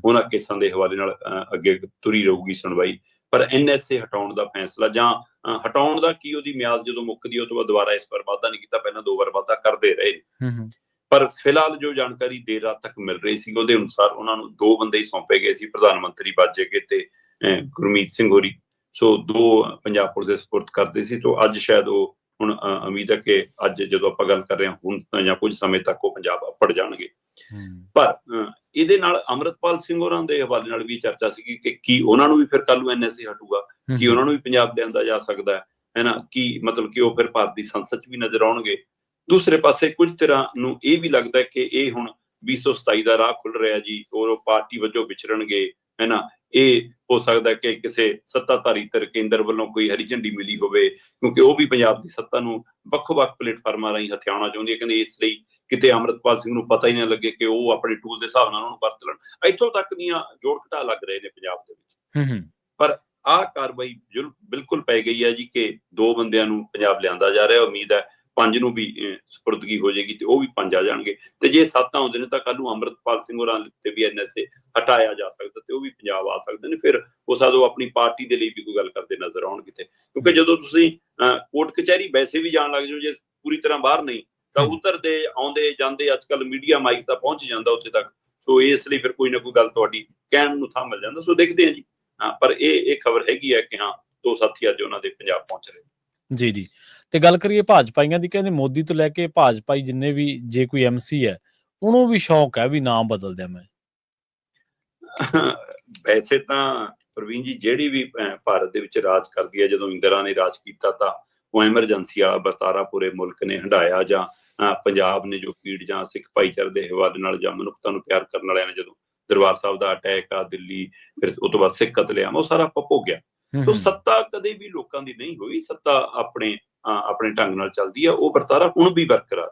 ਉਹਨਾਂ ਕੇਸਾਂ ਦੇ ਹਵਾਲੇ ਨਾਲ ਅੱਗੇ ਤੁਰੀ ਰਹੂਗੀ ਸੁਣਵਾਈ। ਪਰ NSA ਹਟਾਉਣ ਦਾ ਫੈਸਲਾ ਜਾਂ ਹਟਾਉਣ ਦਾ ਕੀ, ਉਹਦੀ ਮਿਆਦ ਜਦੋਂ ਮੁੱਕਦੀ ਉਹ ਤੋਂ ਬਾਅਦ ਦੁਬਾਰਾ ਇਸ ਵਾਰ ਵਾਅਦਾ ਨਹੀਂ ਕੀਤਾ, ਪਹਿਲਾਂ 2 ਵਾਰ ਵਾਅਦਾ ਕਰਦੇ ਰਹੇ। ਪਰ ਫਿਲਹਾਲ ਜੋ ਜਾਣਕਾਰੀ ਦੇਰ ਰਾਤ ਤੱਕ ਮਿਲ ਰਹੀ ਸੀ ਉਹਦੇ ਅਨੁਸਾਰ ਉਹਨਾਂ ਨੂੰ 2 ਬੰਦੇ ਹੀ ਸੌਂਪੇ ਗਏ ਸੀ, ਪ੍ਰਧਾਨ ਮੰਤਰੀ ਬਾਜੇਗੇ ਤੇ ਗੁਰਮੀਤ ਸਿੰਘ ਹੋਰੀ। ਸੋ 2 ਪੰਜਾਬ ਪੁਲਿਸ ਦੇ ਸਪੁਰਦ ਕਰਦੇ ਸੀ। ਤੋਂ ਅੱਜ ਸ਼ਾਇਦ ਉਹ ਹੁਣ ਉਮੀਦ ਹੈ ਕਿ ਅੱਜ ਜਦੋਂ ਆਪਾਂ ਗੱਲ ਕਰ ਰਹੇ ਹਾਂ ਹੁਣ ਜਾਂ ਕੁਝ ਸਮੇਂ ਤੱਕ ਉਹ ਪੰਜਾਬ ਅੱਪੜ ਜਾਣਗੇ। ਪਰ ਇਹਦੇ ਨਾਲ ਅੰਮ੍ਰਿਤਪਾਲ ਸਿੰਘ ਹੋਰਾਂ ਦੇ ਹਵਾਲੇ ਨਾਲ ਵੀ ਚਰਚਾ ਸੀਗੀ ਕਿ ਕੀ ਉਹਨਾਂ ਨੂੰ ਵੀ ਫਿਰ ਕੱਲ ਨੂੰ NSA ਹਟੂਗਾ, ਕੀ ਉਹਨਾਂ ਨੂੰ ਵੀ ਪੰਜਾਬ ਲਿਆਂਦਾ ਜਾ ਸਕਦਾ ਹੈ ਨਾ, ਕੀ ਮਤਲਬ ਕਿ ਉਹ ਫਿਰ ਭਾਰਤ ਦੀ ਸੰਸਦ 'ਚ ਵੀ ਨਜ਼ਰ ਆਉਣਗੇ। ਦੂਸਰੇ ਪਾਸੇ ਕੁਝ ਤਰ੍ਹਾਂ ਨੂੰ ਇਹ ਵੀ ਲੱਗਦਾ ਕਿ ਇਹ ਹੁਣ 2027 ਦਾ ਰਾਹ ਖੁੱਲ ਰਿਹਾ ਜੀ, ਔਰ ਉਹ ਪਾਰਟੀ ਵਜੋਂ ਵਿਚਰਨਗੇ, ਹੈ ਨਾ। ਇਹ ਹੋ ਸਕਦਾ ਕਿ ਕਿਸੇ ਸੱਤਾਧਾਰੀ ਧਿਰ ਕੇਂਦਰ ਵੱਲੋਂ ਕੋਈ ਹਰੀ ਝੰਡੀ ਮਿਲੀ ਹੋਵੇ, ਕਿਉਂਕਿ ਉਹ ਵੀ ਪੰਜਾਬ ਦੀ ਸੱਤਾ ਨੂੰ ਵੱਖ-ਵੱਖ ਪਲੇਟਫਾਰਮਾਂ ਰਾਹੀਂ ਹਥਿਆਉਣਾ ਚਾਹੁੰਦੀ ਹੈ। ਕਹਿੰਦੇ ਇਸ ਲਈ ਕਿਤੇ ਅੰਮ੍ਰਿਤਪਾਲ ਸਿੰਘ ਨੂੰ ਪਤਾ ਹੀ ਨਾ ਲੱਗੇ ਕਿ ਉਹ ਆਪਣੇ ਟੂਲ ਦੇ ਹਿਸਾਬ ਨਾਲ ਉਹਨੂੰ ਵਰਤ ਲੈਣ। ਇੱਥੋਂ ਤੱਕ ਦੀਆਂ ਜੋੜ ਘਟਾ ਲੱਗ ਰਹੇ ਨੇ ਪੰਜਾਬ ਦੇ ਵਿੱਚ। ਪਰ ਆਹ ਕਾਰਵਾਈ ਬਿਲਕੁਲ ਪੈ ਗਈ ਹੈ ਜੀ ਕਿ 2 ਬੰਦਿਆਂ ਨੂੰ ਪੰਜਾਬ ਲਿਆਂਦਾ ਜਾ ਰਿਹਾ। ਉਮੀਦ ਹੈ 5 ਨੂੰ ਵੀ ਸਪੁਰਦਗੀ ਹੋ ਜਾਏਗੀ ਤੇ ਉਹ ਵੀ 5 ਆ ਜਾਣਗੇ। ਤੇ ਜੇ 7 ਆਉਂਦੇ ਨੇ ਤਾਂ ਕੱਲ ਨੂੰ ਅੰਮ੍ਰਿਤਪਾਲ ਸਿੰਘ ਹੋਰਾਂ ਤੇ ਵੀ NSA ਹਟਾਇਆ ਜਾ ਸਕਦਾ ਤੇ ਉਹ ਵੀ ਪੰਜਾਬ ਆ ਸਕਦੇ ਨੇ। ਫਿਰ ਉਹ ਸਾਦੋਂ ਆਪਣੀ ਪਾਰਟੀ ਦੇ ਲਈ ਵੀ ਕੋਈ ਗੱਲ ਕਰਦੇ ਨਜ਼ਰ ਆਉਣ ਕਿਤੇ, ਕਿਉਂਕਿ ਜਦੋਂ ਤੁਸੀਂ ਕੋਰਟ ਕਚਹਿਰੀ ਵੈਸੇ ਵੀ ਜਾਣ ਲੱਗ ਜਾਓ, ਜੇ ਪੂਰੀ ਤਰ੍ਹਾਂ ਬਾਹਰ ਨਹੀਂ ਤਾਂ ਉਤਰਦੇ ਆਉਂਦੇ ਜਾਂਦੇ ਅੱਜ ਕੱਲ ਮੀਡੀਆ ਮਾਈਕ ਤਾਂ ਪਹੁੰਚ ਜਾਂਦਾ ਉੱਥੇ ਤੱਕ। ਸੋ ਇਸ ਲਈ ਫਿਰ ਕੋਈ ਨਾ ਕੋਈ ਗੱਲ ਤੁਹਾਡੀ ਕਹਿਣ ਨੂੰ ਥਾਂ ਮਿਲ ਜਾਂਦਾ। ਸੋ ਦੇਖਦੇ ਹਾਂ ਜੀ। ਪਰ ਇਹ ਖਬਰ ਹੈਗੀ ਹੈ ਕਿ 2 ਸਾਥੀ ਅੱਜ ਉਹਨਾਂ ਦੇ ਪੰਜਾਬ ਪਹੁੰਚ ਰਹੇ। ਜੀ। ਤੇ ਗੱਲ ਕਰੀਏ ਭਾਜਪਾਈਆਂ ਦੀ, ਕਹਿੰਦੇ ਮੋਦੀ ਤੋਂ ਲੈ ਕੇ ਭਾਜਪਾਈ ਜਿੰਨੇ ਵੀ ਜੇ ਕੋਈ MC ਹੈ ਉਹਨੂੰ ਵੀ ਸ਼ੌਕ ਹੈ ਵੀ ਨਾਮ ਬਦਲ ਦਿਆਂ ਮੈਂ। ਵੈਸੇ ਤਾਂ ਪ੍ਰਵੀਨ ਜੀ ਜਿਹੜੀ ਵੀ ਭਾਰਤ ਦੇ ਵਿੱਚ ਰਾਜ ਕਰਦੀ ਹੈ, ਜਦੋਂ ਇੰਦਰਾ ਨੇ ਰਾਜ ਕੀਤਾ ਤਾਂ ਉਹ ਐਮਰਜੈਂਸੀ ਵਾਲਾ ਵਰਤਾਰਾ ਪੂਰੇ ਮੁਲਕ ਨੇ ਹੰਢਾਇਆ, ਜਾਂ ਪੰਜਾਬ ਨੇ ਜੋ ਪੀੜ ਜਾਂ ਸਿੱਖ ਭਾਈਚਾਰੇ ਦੇ ਹਵਾਲੇ ਨਾਲ ਜਾਂ ਮਨੁੱਖਤਾ ਨੂੰ ਪਿਆਰ ਕਰਨ ਵਾਲਿਆਂ ਨੇ ਜਦੋਂ ਦਰਬਾਰ ਸਾਹਿਬ ਦਾ ਅਟੈਕ ਆ ਦਿੱਲੀ, ਫਿਰ ਉਹ ਤੋਂ ਬਾਅਦ ਸਿੱਖ ਕਤਲੇਆਮ, ਉਹ ਸਾਰਾ ਆਪਾਂ ਭੋਗਿਆ। ਸੋ ਸੱਤਾ ਕਦੇ ਵੀ ਲੋਕਾਂ ਦੀ ਨਹੀਂ ਹੋਈ, ਸੱਤਾ ਆਪਣੇ ਢੰਗ ਨਾਲ ਚੱਲਦੀ ਹੈ। ਉਹ ਵਰਤਾਰਾ ਹੁਣ ਵੀ ਬਰਕਰਾਰ,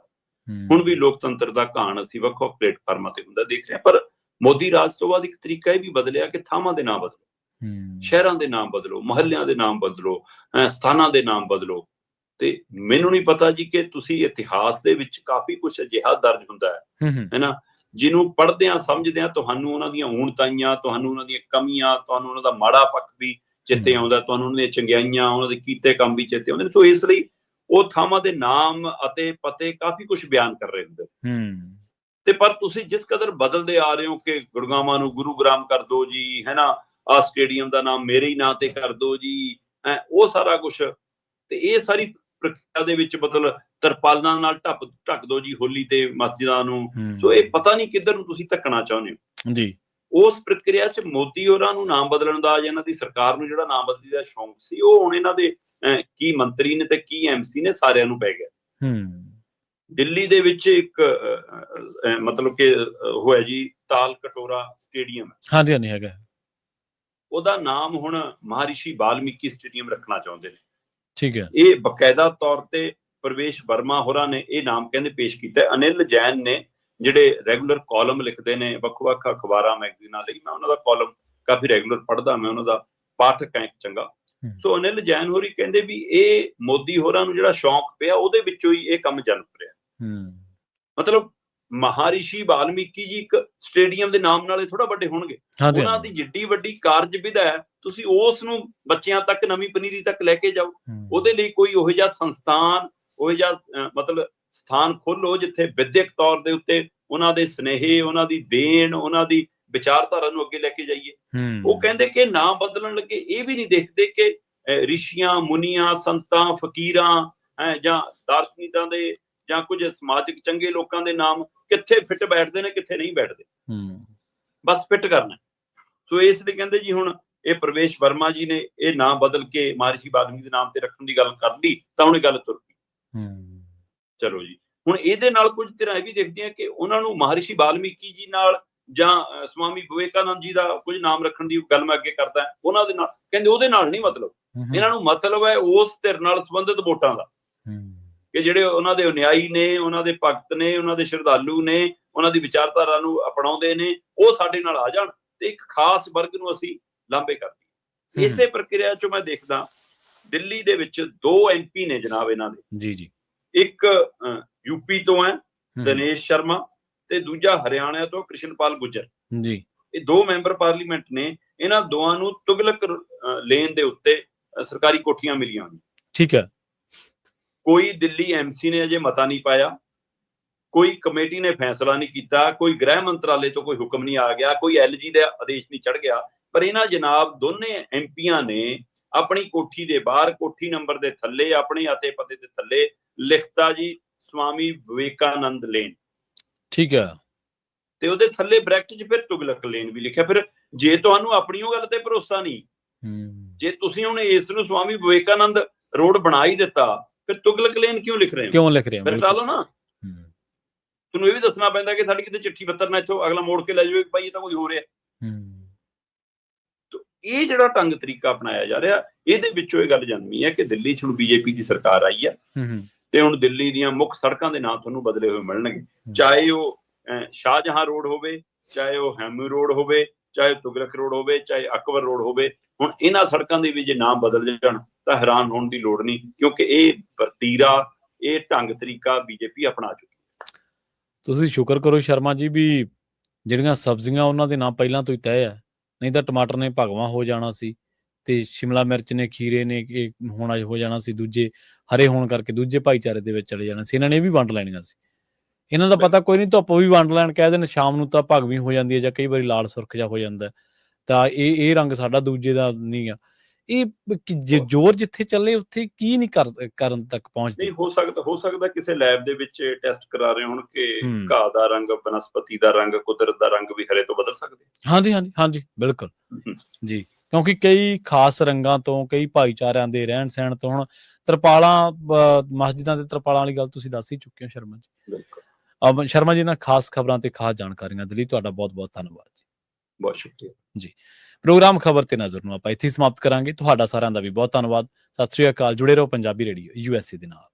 ਹੁਣ ਵੀ ਲੋਕਤੰਤਰ ਦਾ ਘਾਣ ਅਸੀਂ ਵੱਖ-ਵੱਖ ਪਲੇਟਫਾਰਮਾਂ ਤੇ ਹੁੰਦਾ ਦੇਖ ਰਹੇ ਹਾਂ। ਪਰ ਮੋਦੀ ਰਾਜ ਤੋਂ ਬਾਅਦ ਇੱਕ ਤਰੀਕਾ ਇਹ ਵੀ ਬਦਲਿਆ ਕਿ ਥਾਵਾਂ ਦੇ ਨਾਮ ਬਦਲੋ, ਸ਼ਹਿਰਾਂ ਦੇ ਨਾਮ ਬਦਲੋ, ਮੁਹੱਲਿਆਂ ਦੇ ਨਾਮ ਬਦਲੋ, ਸਥਾਨਾਂ ਦੇ ਨਾਮ ਬਦਲੋ। ਤੇ ਮੈਨੂੰ ਨਹੀਂ ਪਤਾ ਜੀ ਕਿ ਤੁਸੀਂ ਇਤਿਹਾਸ ਦੇ ਵਿੱਚ ਕਾਫੀ ਕੁਝ ਅਜਿਹਾ ਦਰਜ ਹੁੰਦਾ ਹੈ ਨਾ, ਜਿਹਨੂੰ ਪੜ੍ਹਦਿਆਂ ਸਮਝਦਿਆਂ ਤੁਹਾਨੂੰ ਉਹਨਾਂ ਦੀਆਂ ਊਣਤਾਈਆਂ, ਤੁਹਾਨੂੰ ਉਹਨਾਂ ਦੀਆਂ ਕਮੀਆਂ, ਤੁਹਾਨੂੰ ਉਹਨਾਂ ਦਾ ਮਾੜਾ ਪੱਖ ਵੀ ਚੇਤੇ ਆਉਂਦਾ, ਤੁਹਾਨੂੰ ਉਹਨਾਂ ਦੀਆਂ ਚੰਗਿਆਈਆਂ, ਉਹਨਾਂ ਦੇ ਕੀਤੇ ਕੰਮ ਵੀ ਚੇਤੇ ਆਉਂਦੇ ਨੇ। ਸੋ ਇਸ ਲਈ ਉਹ ਥਾਵਾਂ ਦੇ ਨਾਮ ਅਤੇ ਪਤੇ ਕਾਫੀ ਕੁਝ ਬਿਆਨ ਕਰ ਰਹੇ ਹੁੰਦੇ ਤੇ ਪਰ ਤੁਸੀਂ ਜਿਸ ਕਦਰ ਬਦਲਦੇ ਆ ਰਹੇ ਹੋ ਕਿ ਗੁੜਗਾਵਾਂ ਨੂੰ ਗੁਰੂਗ੍ਰਾਮ ਕਰ ਦੋ ਜੀ, ਹੈ ਨਾ, ਆਹ ਸਟੇਡੀਅਮ ਦਾ ਨਾਮ ਮੇਰੇ ਹੀ ਨਾਂ ਤੇ ਕਰ ਦੋ ਜੀ, ਉਹ ਸਾਰਾ ਕੁਛ, ਤੇ ਇਹ ਸਾਰੀ ਪ੍ਰਕਿਰਿਆ ਦੇ ਵਿੱਚ ਮਤਲਬ ਤਰਪਾਲਾਂ ਨਾਲ ਢੱਕ ਦੋ ਜੀ ਹੋਲੀ ਤੇ ਮਸਜਿਦਾਂ ਨੂੰ। ਸੋ ਇਹ ਪਤਾ ਨਹੀਂ ਕਿੱਧਰ ਨੂੰ ਤੁਸੀਂ ਧੱਕਣਾ ਚਾਹੁੰਦੇ ਹੋ ਜੀ। ਉਸ ਪ੍ਰਕਿਰਿਆ 'ਚ ਮੋਦੀ ਹੋਰਾਂ ਨੂੰ ਨਾਮ ਬਦਲਣ ਦਾ ਜਾਂ ਇਹਨਾਂ ਦੀ ਸਰਕਾਰ ਨੂੰ ਜਿਹੜਾ ਨਾਮ ਬਦਲੀ ਦਾ ਸ਼ੌਂਕ ਸੀ, ਉਹ ਹੁਣ ਇਹਨਾਂ ਦੇ ਕੀ ਮੰਤਰੀ ਨੇ ਤੇ ਕੀ MC ਨੇ ਸਾਰਿਆਂ ਨੂੰ ਪੈ ਗਿਆ। ਦਿੱਲੀ ਦੇ ਵਿੱਚ ਇੱਕ ਮਤਲਬ ਕਿ ਹੋਇਆ ਜੀ ਤਾਲ ਕਟੋਰਾ ਸਟੇਡੀਅਮ, ਹਾਂਜੀ ਹਾਂਜੀ ਹੈਗਾ, ਉਹਦਾ ਨਾਮ ਹੁਣ ਮਹਾਰਿਸ਼ੀ ਵਾਲਮੀਕੀ ਸਟੇਡੀਅਮ ਰੱਖਣਾ ਚਾਹੁੰਦੇ ਨੇ। ਠੀਕ ਹੈ, ਇਹ ਬਕਾਇਦਾ ਤੌਰ ਤੇ ਪ੍ਰਵੇਸ਼ ਵਰਮਾ ਹੋਰਾਂ ਨੇ ਇਹ ਨਾਮ ਕਹਿੰਦੇ ਪੇਸ਼ ਕੀਤਾ। ਅਨਿਲ ਜੈਨ ਨੇ ਜਿਹੜੇ ਰੈਗੂਲਰ ਕਾਲਮ ਲਿਖਦੇ ਨੇ ਵੱਖ-ਵੱਖ ਅਖਬਾਰਾਂ ਮੈਗਜ਼ੀਨਾਂ ਲਈ, ਮੈਂ ਉਹਨਾਂ ਦਾ ਕਾਲਮ ਕਾਫੀ ਰੈਗੂਲਰ ਪੜ੍ਹਦਾ, ਮੈਂ ਉਹਨਾਂ ਦਾ ਪਾਠਕ ਹਾਂ ਇੱਕ ਚੰਗਾ। ਸੋ ਅਨਿਲ ਜੈਨ ਹੋਰੀ ਕਹਿੰਦੇ ਵੀ ਇਹ ਮੋਦੀ ਹੋਰਾਂ ਨੂੰ ਜਿਹੜਾ ਸ਼ੌਂਕ ਪਿਆ ਉਹਦੇ ਵਿੱਚੋਂ ਹੀ ਇਹ ਕੰਮ ਜਨਮ ਰਿਹਾ। ਮਤਲਬ ਮਹਾਰਿਸ਼ੀ ਵਾਲਮੀਕੀ ਜੀ ਇੱਕ ਸਟੇਡੀਅਮ ਦੇ ਨਾਮ ਨਾਲ ਥੋੜਾ ਵੱਡੇ ਹੋਣਗੇ, ਉਹਨਾਂ ਦੀ ਜਿੱਡੀ ਵੱਡੀ ਕਾਰਜ ਵਿਧਾ ਹੈ ਤੁਸੀਂ ਉਸ ਨੂੰ ਬੱਚਿਆਂ ਤੱਕ, ਨਵੀਂ ਪਨੀਰੀ ਤੱਕ ਲੈ ਕੇ ਜਾਓ। ਉਹਦੇ ਲਈ ਕੋਈ ਉਹੋ ਜਿਹਾ ਸੰਸਥਾਨ, ਉਹੋ ਜਿਹਾ ਮਤਲਬ ਸਥਾਨ ਖੋਲੋ ਜਿੱਥੇ ਵਿਦਿਅਕ ਤੌਰ ਦੇ ਉੱਤੇ ਉਹਨਾਂ ਦੇ ਸੁਨੇਹੇ, ਉਹਨਾਂ ਦੀ ਦੇਣ, ਉਹਨਾਂ ਦੀ ਵਿਚਾਰਧਾਰਾ ਨੂੰ ਅੱਗੇ ਲੈ ਕੇ ਜਾਈਏ। ਉਹ ਕਹਿੰਦੇ ਕਿ ਨਾਮ ਬਦਲਣ ਲੱਗੇ ਇਹ ਵੀ ਨਹੀਂ ਦੇਖਦੇ ਕਿ ਰਿਸ਼ੀਆਂ, ਮੁਨੀਆਂ, ਸੰਤਾਂ, ਫਕੀਰਾਂ ਜਾਂ ਦਾਰਸ਼ਨਿਕਾਂ ਦੇ ਜਾਂ ਕੁਝ ਸਮਾਜਿਕ ਚੰਗੇ ਲੋਕਾਂ ਦੇ ਨਾਮ ਕਿੱਥੇ ਫਿੱਟ ਬੈਠਦੇ ਨੇ, ਕਿੱਥੇ ਨਹੀਂ ਬੈਠਦੇ, ਬਸ ਫਿੱਟ ਕਰਨਾ। ਸੋ ਇਸ ਲਈ ਕਹਿੰਦੇ ਜੀ ਹੁਣ ਇਹ ਪ੍ਰਵੇਸ਼ ਵਰਮਾ ਜੀ ਨੇ ਇਹ ਨਾਮ ਬਦਲ ਕੇ ਮਹਾਰਿਸ਼ੀ ਵਾਲਮੀਕੀ ਦੇ ਨਾਮ ਤੇ ਰੱਖਣ ਦੀ ਗੱਲ ਕਰ ਲਈ ਤਾਂ ਹੁਣ ਇਹ ਗੱਲ ਤੁਰ ਗਈ। ਚਲੋ ਜੀ, ਹੁਣ ਇਹਦੇ ਨਾਲ ਕੁਝ ਤਰ੍ਹਾਂ ਇਹ ਵੀ ਦੇਖਦੇ ਆ ਕਿ ਉਹਨਾਂ ਨੂੰ ਮਹਾਰਿਸ਼ੀ ਵਾਲਮੀਕੀ ਜੀ ਨਾਲ ਜਾਂ ਸਵਾਮੀ ਵਿਵੇਕਾਨੰਦ ਜੀ ਦਾ ਕੁਝ ਨਾਮ ਰੱਖਣ ਦੀ ਗੱਲ ਮੈਂ ਅੱਗੇ ਕਰਦਾ, ਉਹਨਾਂ ਦੇ ਨਾਲ ਕਹਿੰਦੇ ਉਹਦੇ ਨਾਲ ਨਹੀਂ ਮਤਲਬ, ਇਹਨਾਂ ਨੂੰ ਮਤਲਬ ਹੈ ਉਸ ਧਿਰ ਨਾਲ ਸੰਬੰਧਿਤ ਵੋਟਾਂ ਦਾ, ਕਿ ਜਿਹੜੇ ਉਹਨਾਂ ਦੇ ਅਨੁਯਾਈ ਨੇ, ਉਹਨਾਂ ਦੇ ਭਗਤ ਨੇ, ਉਹਨਾਂ ਦੇ ਸ਼ਰਧਾਲੂ ਨੇ, ਉਹਨਾਂ ਦੀ ਵਿਚਾਰਧਾਰਾ ਨੂੰ ਅਪਣਾਉਂਦੇ ਨੇ, ਉਹ ਸਾਡੇ ਨਾਲ ਆ ਜਾਣ ਤੇ ਇੱਕ ਖਾਸ ਵਰਗ ਨੂੰ ਅਸੀਂ ਲਾਂਭੇ ਕਰ ਦਈਏ। ਇਸੇ ਪ੍ਰਕਿਰਿਆ ਚੋਂ ਮੈਂ ਦੇਖਦਾ ਦਿੱਲੀ ਦੇ ਵਿੱਚ 2 MP ਨੇ ਜਨਾਬ ਇਹਨਾਂ ਦੇ ਜੀ, ਇੱਕ UP ਤੋਂ ਹੈ ਦਿਨੇਸ਼ ਸ਼ਰਮਾ ਤੇ ਦੂਜਾ ਹਰਿਆਣਾ ਤੋਂ ਕ੍ਰਿਸ਼ਨਪਾਲ ਗੁੱਜਰ ਜੀ। ਇਹ 2 ਮੈਂਬਰ ਪਾਰਲੀਮੈਂਟ ਨੇ, ਇਹਨਾਂ ਦੋਵਾਂ ਨੂੰ ਤੁਗਲਕ ਲੇਨ ਦੇ ਉੱਤੇ ਸਰਕਾਰੀ ਕੋਠੀਆਂ ਮਿਲੀਆਂ ਹੋਈਆਂ। ਠੀਕ ਹੈ, ਕੋਈ ਦਿੱਲੀ MC ਨੇ ਅਜੇ ਮਤਾ ਨਹੀਂ ਪਾਇਆ, ਕੋਈ ਕਮੇਟੀ ਨੇ ਫੈਸਲਾ ਨਹੀਂ ਕੀਤਾ, ਕੋਈ ਗ੍ਰਹਿ ਮੰਤਰਾਲੇ ਤੋਂ ਕੋਈ ਹੁਕਮ ਨਹੀਂ ਆ ਗਿਆ, ਕੋਈ LG ਦਾ ਆਦੇਸ਼ ਨਹੀਂ ਚੜ ਗਿਆ, ਪਰ ਇਹਨਾਂ ਜਨਾਬ ਦੋਨੇ MPਆਂ ਨੇ ਆਪਣੀ ਕੋਠੀ ਦੇ ਬਾਹਰ ਕੋਠੀ ਨੰਬਰ ਦੇ ਥੱਲੇ ਆਪਣੇ ਅਤੇ ਪਤੇ ਦੇ ਥੱਲੇ ਲਿਖਤਾ ਜੀ ਸਵਾਮੀ ਵਿਵੇਕਾਨੰਦ ਲੇਨ। ਠੀਕ ਹੈ, ਤੇ ਉਹਦੇ ਥੱਲੇ ਬ੍ਰੈਕਟ 'ਚ ਫਿਰ ਤੁਗਲਕ ਲੇਨ ਵੀ ਲਿਖਿਆ। ਫਿਰ ਜੇ ਤੁਹਾਨੂੰ ਆਪਣੀ ਉਹ ਗੱਲ ਤੇ ਭਰੋਸਾ ਨਹੀਂ, ਜੇ ਤੁਸੀਂ ਹੁਣ ਇਸ ਨੂੰ ਸਵਾਮੀ ਵਿਵੇਕਾਨੰਦ ਰੋਡ ਬਣਾ ਹੀ ਦਿੱਤਾ, ਫਿਰ ਤੁਗਲਕ ਲੇਨ ਕਿਉਂ ਲਿਖ ਰਹੇ ਹੋ? ਫਿਰ ਲਾ ਲਓ ਨਾ। ਤੁਹਾਨੂੰ ਇਹ ਵੀ ਦੱਸਣਾ ਪੈਂਦਾ ਕਿ ਸਾਡੀ ਕਿਤੇ ਚਿੱਠੀ ਪੱਤਰ ਨਾ ਇੱਥੋਂ ਅਗਲਾ ਮੋੜ ਕੇ ਲੈ ਜਾਵੇ, ਭਾਈ ਇਹ ਤਾਂ ਕੋਈ ਹੋ ਰਿਹਾ। ਇਹ ਜਿਹੜਾ ਢੰਗ ਤਰੀਕਾ ਅਪਣਾਇਆ ਜਾ ਰਿਹਾ, ਇਹਦੇ ਵਿੱਚੋਂ ਇਹ ਗੱਲ ਜਨਮੀ ਹੈ ਕਿ ਦਿੱਲੀ 'ਚ ਹੁਣ BJP ਦੀ ਸਰਕਾਰ ਆਈ ਹੈ ਤੇ ਹੁਣ ਦਿੱਲੀ ਦੀਆਂ ਮੁੱਖ ਸੜਕਾਂ ਦੇ ਨਾਂ ਤੁਹਾਨੂੰ ਬਦਲੇ ਹੋਏ ਮਿਲਣਗੇ, ਚਾਹੇ ਉਹ ਸ਼ਾਹਜਹਾਂ ਰੋਡ ਹੋਵੇ, ਚਾਹੇ ਉਹ ਹੈਮੂ ਰੋਡ ਹੋਵੇ, ਚਾਹੇ ਤੁਗਲਕ ਰੋਡ ਹੋਵੇ, ਚਾਹੇ ਅਕਬਰ ਰੋਡ ਹੋਵੇ। ਹੁਣ ਇਹਨਾਂ ਸੜਕਾਂ ਦੇ ਵੀ ਜੇ ਨਾਮ ਬਦਲ ਜਾਣ ਤਾਂ ਹੈਰਾਨ ਹੋਣ ਦੀ ਲੋੜ ਨਹੀਂ, ਕਿਉਂਕਿ ਇਹ ਵਰਤੀਰਾ, ਇਹ ਢੰਗ ਤਰੀਕਾ BJP ਅਪਣਾ ਚੁੱਕੀ। ਤੁਸੀਂ ਸ਼ੁਕਰ ਕਰੋ ਸ਼ਰਮਾ ਜੀ ਵੀ ਜਿਹੜੀਆਂ ਸਬਜ਼ੀਆਂ ਉਹਨਾਂ ਦੇ ਨਾਮ ਪਹਿਲਾਂ ਤੋਂ ਹੀ ਤੈਅ ਹੈ, ਨਹੀਂ ਤਾਂ ਟਮਾਟਰ ਨੇ ਭਗਵਾਂ ਹੋ ਜਾਣਾ ਸੀ ਤੇ ਸ਼ਿਮਲਾ ਮਿਰਚ ਨੇ, ਖੀਰੇ ਨੇ ਇਹ ਹੋਣਾ ਹੋ ਜਾਣਾ ਸੀ, ਦੂਜੇ ਹਰੇ ਹੋਣ ਕਰਕੇ ਦੂਜੇ ਭਾਈਚਾਰੇ ਦੇ ਵਿੱਚ ਚਲੇ ਜਾਣਾ ਸੀ। ਇਹਨਾਂ ਨੇ ਇਹ ਵੀ ਵੰਡ ਲੈਣੀਆਂ ਸੀ। ਇਹਨਾਂ ਦਾ ਪਤਾ ਕੋਈ ਨਹੀਂ, ਧੁੱਪ ਵੀ ਵੰਡ ਲੈਣ ਕਹਿ ਦੇਣ, ਸ਼ਾਮ ਨੂੰ ਤਾਂ ਭਗਵੀਂ ਹੋ ਜਾਂਦੀ ਹੈ ਜਾਂ ਕਈ ਵਾਰੀ ਲਾਲ ਸੁਰਖ ਜਿਹਾ ਹੋ ਜਾਂਦਾ, ਤਾਂ ਇਹ ਰੰਗ ਸਾਡਾ ਦੂਜੇ ਦਾ ਨਹੀਂ ਆ। ਇਹ ਜ਼ੋਰ ਜਿੱਥੇ ਚੱਲੇ ਉੱਥੇ ਕੀ ਨਹੀਂ ਕਰਨ ਤੱਕ ਪਹੁੰਚਦੇ। ਹੋ ਸਕਦਾ ਕਿਸੇ ਲੈਬ ਦੇ ਵਿੱਚ ਟੈਸਟ ਕਰਾ ਰਹੇ ਹੋਣ ਕਿ ਘਾਹ ਦਾ ਰੰਗ, ਬਨਸਪਤੀ ਦਾ ਰੰਗ, ਕੁਦਰਤ ਦਾ ਰੰਗ ਵੀ ਹਰੇ ਤੋਂ ਬਦਲ ਸਕਦੇ। ਹਾਂਜੀ ਬਿਲਕੁਲ ਜੀ, ਕਿਉਂਕਿ ਕਈ ਖਾਸ ਰੰਗਾਂ ਤੋਂ, ਕਈ ਭਾਈਚਾਰਿਆਂ ਦੇ ਰਹਿਣ ਸਹਿਣ ਤੋਂ, ਹੁਣ ਤਰਪਾਲਾਂ, ਮਸਜਿਦਾਂ ਦੇ ਤਰਪਾਲਾਂ ਵਾਲੀ ਗੱਲ ਤੁਸੀਂ ਦੱਸ ਹੀ ਚੁੱਕੇ ਹੋ ਸ਼ਰਮਾ ਜੀ। ਸ਼ਰਮਾ ਜੀ ਨਾਲ ਖਾਸ ਖਬਰਾਂ ਤੇ ਖਾਸ ਜਾਣਕਾਰੀਆਂ ਦੇ ਲਈ ਤੁਹਾਡਾ ਬਹੁਤ ਬਹੁਤ ਧੰਨਵਾਦ ਜੀ। ਬਹੁਤ ਸ਼ੁਕਰੀਆ। ਪ੍ਰੋਗਰਾਮ ਖਬਰ ਤੇ ਨਜ਼ਰ ਨੂੰ ਆਪਾਂ ਇੱਥੇ ਹੀ ਸਮਾਪਤ ਕਰਾਂਗੇ। ਤੁਹਾਡਾ ਸਾਰਿਆਂ ਦਾ ਵੀ ਬਹੁਤ ਧੰਨਵਾਦ। ਸਤਿ ਸ੍ਰੀ ਅਕਾਲ। ਜੁੜੇ ਰਹੋ ਪੰਜਾਬੀ ਰੇਡੀਓ USA ਦੇ ਨਾਲ।